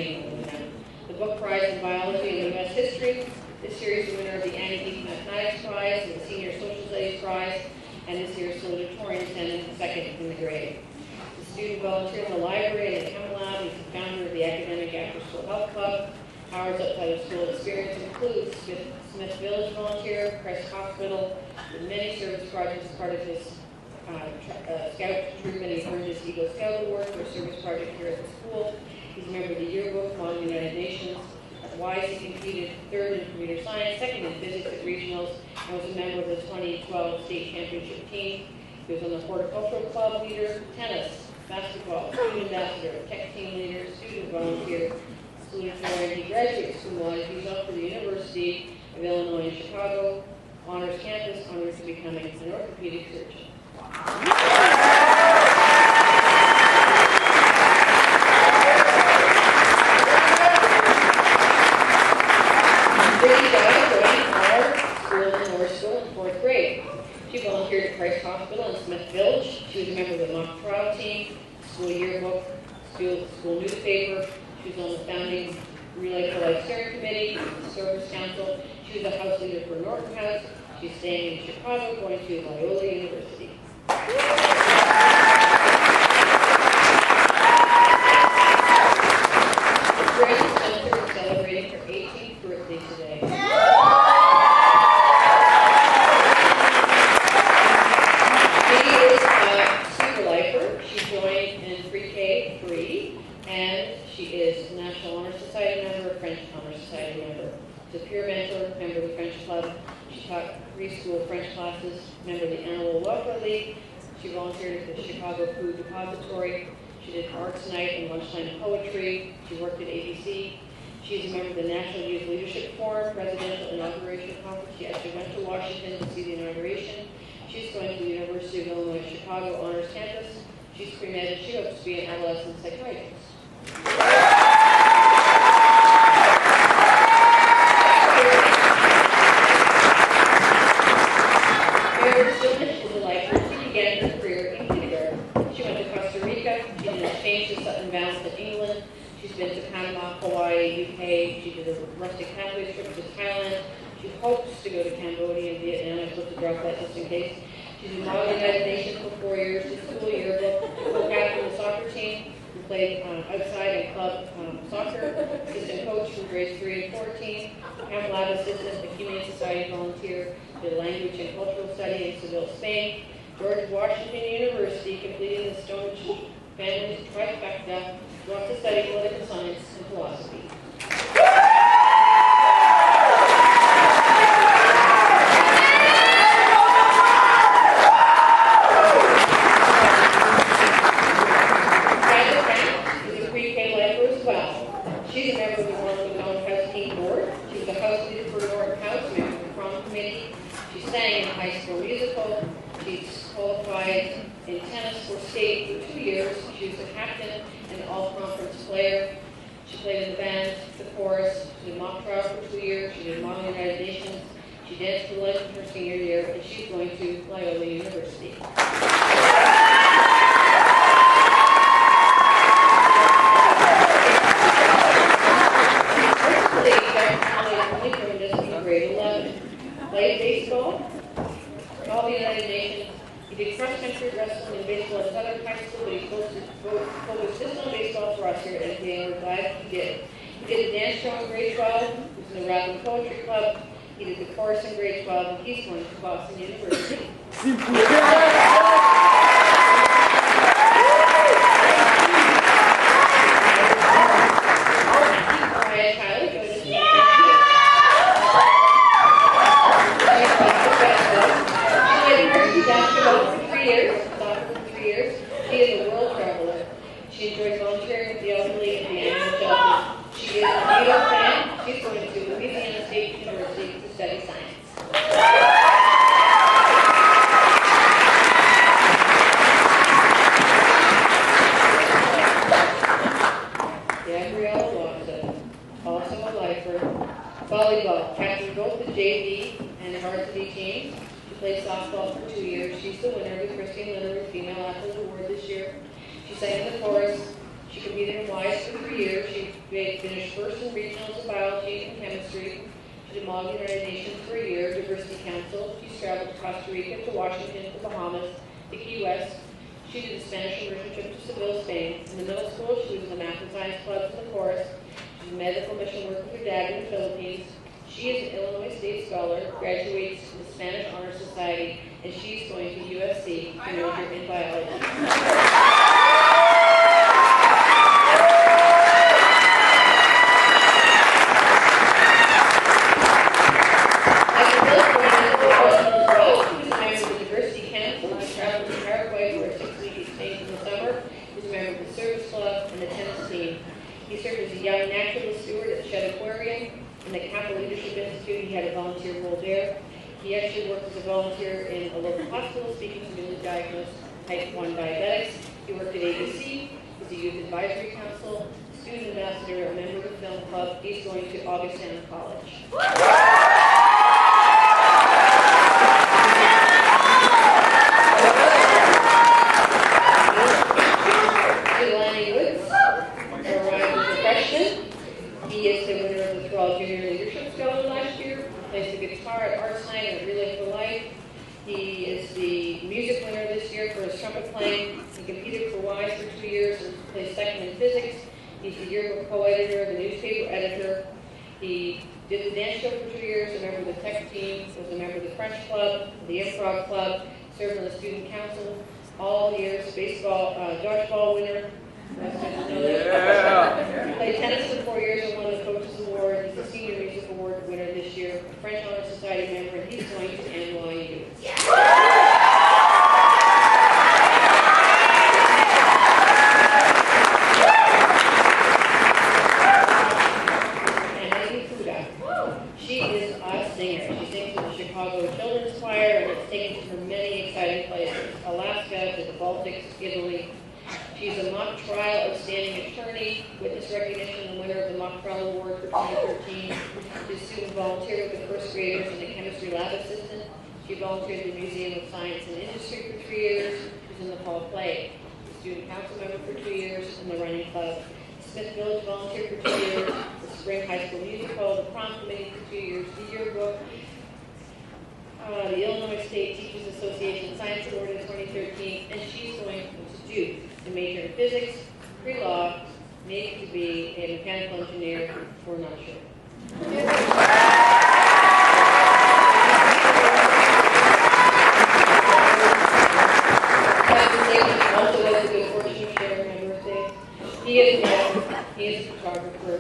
The book prize in biology and U.S. history. This year is the winner of the Annie Deep Mathematics Prize and the Senior Social Studies Prize, and this year's valedictorian attended second in the grade. The student volunteer in the library and the Chem Lab. He's the founder of the Academic After School Health Club. Hours outside of school experience includes Smith Village volunteer, Christ Hospital, with many service projects as part of his scout troop, and he earned his Eagle Scout Award for a service project here at the school. He's a member of the yearbook, Model United Nations. At Wise, he competed third in computer science, second in physics at regionals, and was a member of the 2012 state championship team. He was on the horticultural club leader, tennis, basketball, student ambassador, tech team leader, student volunteer, salutatorian. He graduates from Wise. He's off to the University of Illinois in Chicago, honors campus, honors to becoming an orthopedic surgeon. She volunteered at Christ Hospital in Smith Village. She was a member of the mock trial team, school yearbook, school newspaper. She was on the founding Relay for Life Steering Committee, the Service Council. She was a house leader for Norton House. She's staying in Chicago, going to Loyola University. Grace Spencer is celebrating her 18th birthday today. She is National Honor Society member, French Honor Society member. She's a peer mentor, member of the French Club. She taught preschool French classes, member of the Animal Welfare League. She volunteered at the Chicago Food Depository. She did arts night and lunchtime poetry. She worked at ABC. She's a member of the National Youth Leadership Forum, Presidential Inauguration Conference. She actually went to Washington to see the inauguration. She's going to the University of Illinois Chicago Honors Campus. She's pre-med and she hopes to be an adolescent psychiatrist. Meredith Stillman is a lifer. She began her career in kindergarten. She went to Costa Rica. She did an exchange to Sutton Valley to England. She's been to Panama, Hawaii, UK. She did a rustic pathway trip to Thailand. She hopes to go to Cambodia and Vietnam. I'm supposed to drop that just in case. She's in Model United Nations for 4 years. She's school yearbook. Co-captain of the soccer team. Played outside and club soccer, assistant coach from grades 3 and 14, Chem Lab assistant, the Humane Society volunteer, did language and cultural study in Seville, Spain, George Washington University, completing the Stonehenge family's trifecta, wants to study political science and philosophy. She's a member of the Norton House Team Board. She was a house leader for Norton House, member of the prom committee. She sang in a high school musical. She's qualified in tennis for state for 2 years. She was the captain and the all-conference player. She played in the band, the chorus. She did mock trial for 2 years. She did Model United Nations. She danced for life in her senior year, and she's going to Loyola University. Grade 11. Played baseball, all the United Nations. He did cross country mastered wrestling and baseball at Southern High School, but he focused just on baseball for us here at NPA, and we're glad he did. He did the dance show in grade 12, he was in the rap and poetry club, he did the chorus in grade 12, and he's going to Boston University. She is a world traveler. She enjoys volunteering with the elderly and the animal shelters. She is a New York fan. She's going to Louisiana State University to study science. Gabrielle Watson, also a lifer. Volleyball, captained both the JV and varsity teams. She played softball for 2 years. She's the winner of the Christine Literary Female Athlete Award this year. She sang in the chorus. She competed in WISE for 3 years. She finished first in regionals in biology and chemistry. She did Model United Nations for a year, Diversity Council. She's traveled to Costa Rica, to Washington, to Bahamas, to Key West. She did the Spanish immersion trip to Seville, Spain. In the middle school, she was in the Math and Science Clubs in the chorus. She did medical mission work with her dad in the Philippines. She is an Illinois State Scholar, graduates from the Spanish Honor Society, and she's going to USC to major in biology. He served as a young naturalist steward at the Shedd Aquarium. In the Capital Leadership Institute, he had a volunteer role there. He actually worked as a volunteer in a local hospital speaking to newly diagnosed type 1 diabetics. He worked at ABC, was a youth advisory council, student ambassador, a member of the film club. He's going to Augustana College. He is the winner of the Thrall Junior Leadership Scholar last year, plays the guitar at Arts Night and Relay for Life. He is the music winner this year for his trumpet playing. He competed for WISE for 2 years and placed second in physics. He's the yearbook co-editor, the newspaper editor. He did the dance show for 2 years, a member of the tech team, was a member of the French club, the improv club, served on the student council all years, baseball, dodgeball winner. Yeah. Played tennis for 4 years and won the Coaches Award. He's a Senior Music Award winner this year, a French Honor Society member, and he's going to NYU. And Amy Fuda. She is a singer. She sings with the Chicago Children's Choir, and it's taken her many exciting places: Alaska, to the Baltics, Italy. She's a mock trial outstanding attorney, witness recognition, and winner of the mock trial award for 2013. She's a student volunteer with the first graders and a chemistry lab assistant. She volunteered at the Museum of Science and Industry for 3 years. She was in the Fall Play. She's a student council member for 2 years in the running club. Smith Village volunteer for 2 years. The Spring High School Music Hall, the prom committee for 2 years. The yearbook. The Illinois State Teachers Association Science Award in 2013, and she's going to do the major in physics, pre-law, maybe to be a mechanical engineer, we're not sure. Also has the good fortune of sharing my birthday. He is a photographer.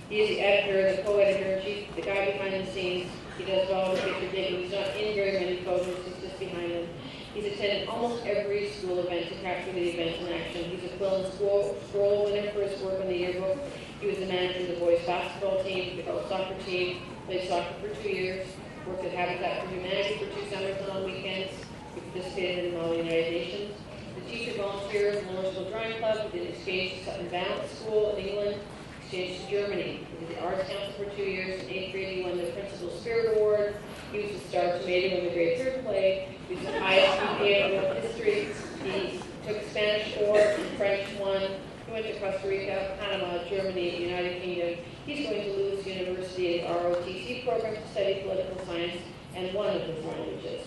He is the editor, the co-editor-in-chief, the guy behind the scenes. He does all the picture taking. He's not in very many photos, he's just behind them. He's attended almost every school event to capture the events in action. He's a Quill and Scroll winner for his work on the yearbook. He was the manager of the boys basketball team, the girls soccer team, played soccer for 2 years, worked at Habitat for Humanity for 2 summers and on weekends. He participated in all the United Nations. The teacher volunteer in the Lower School Drawing Club. He did an exchange to Sutton Valence School in England, exchange to Germany. He did the Arts Council for 2 years. In 8th grade, he won the Principal Spirit Award. He was the star tomato in the grade 3rd play. He was the highest GPA in world history. He took Spanish 4 and French 1. He went to Costa Rica, Panama, Germany, the United Kingdom. He's going to Lewis University in the ROTC program to study political science and one of his languages.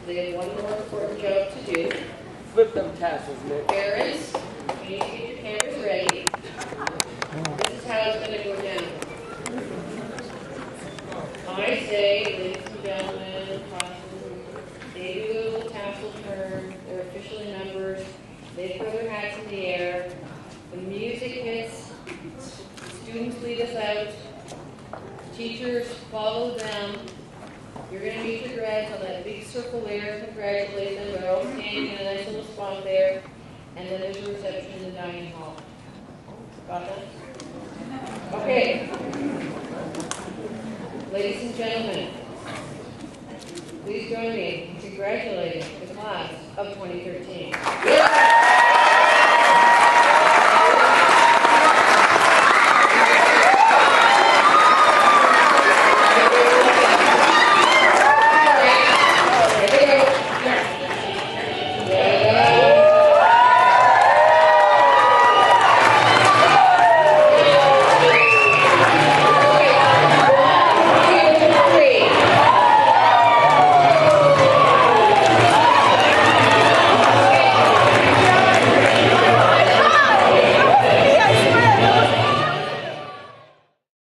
They have one more important job to do. Flip them tassels, Nick. Parents, you need to get your cameras ready. This is how it's going to go down. I say, ladies and gentlemen, they do a little tassel turn. They're officially numbered. They throw their hats in the air. The music hits. Students lead us out. Teachers follow them. You're going to meet your grads on that big circle there. Congratulate them. They're all standing in a nice little spot there. And then there's a reception in the dining hall. Got that? Okay. Ladies and gentlemen, please join me in congratulating the class of 2013.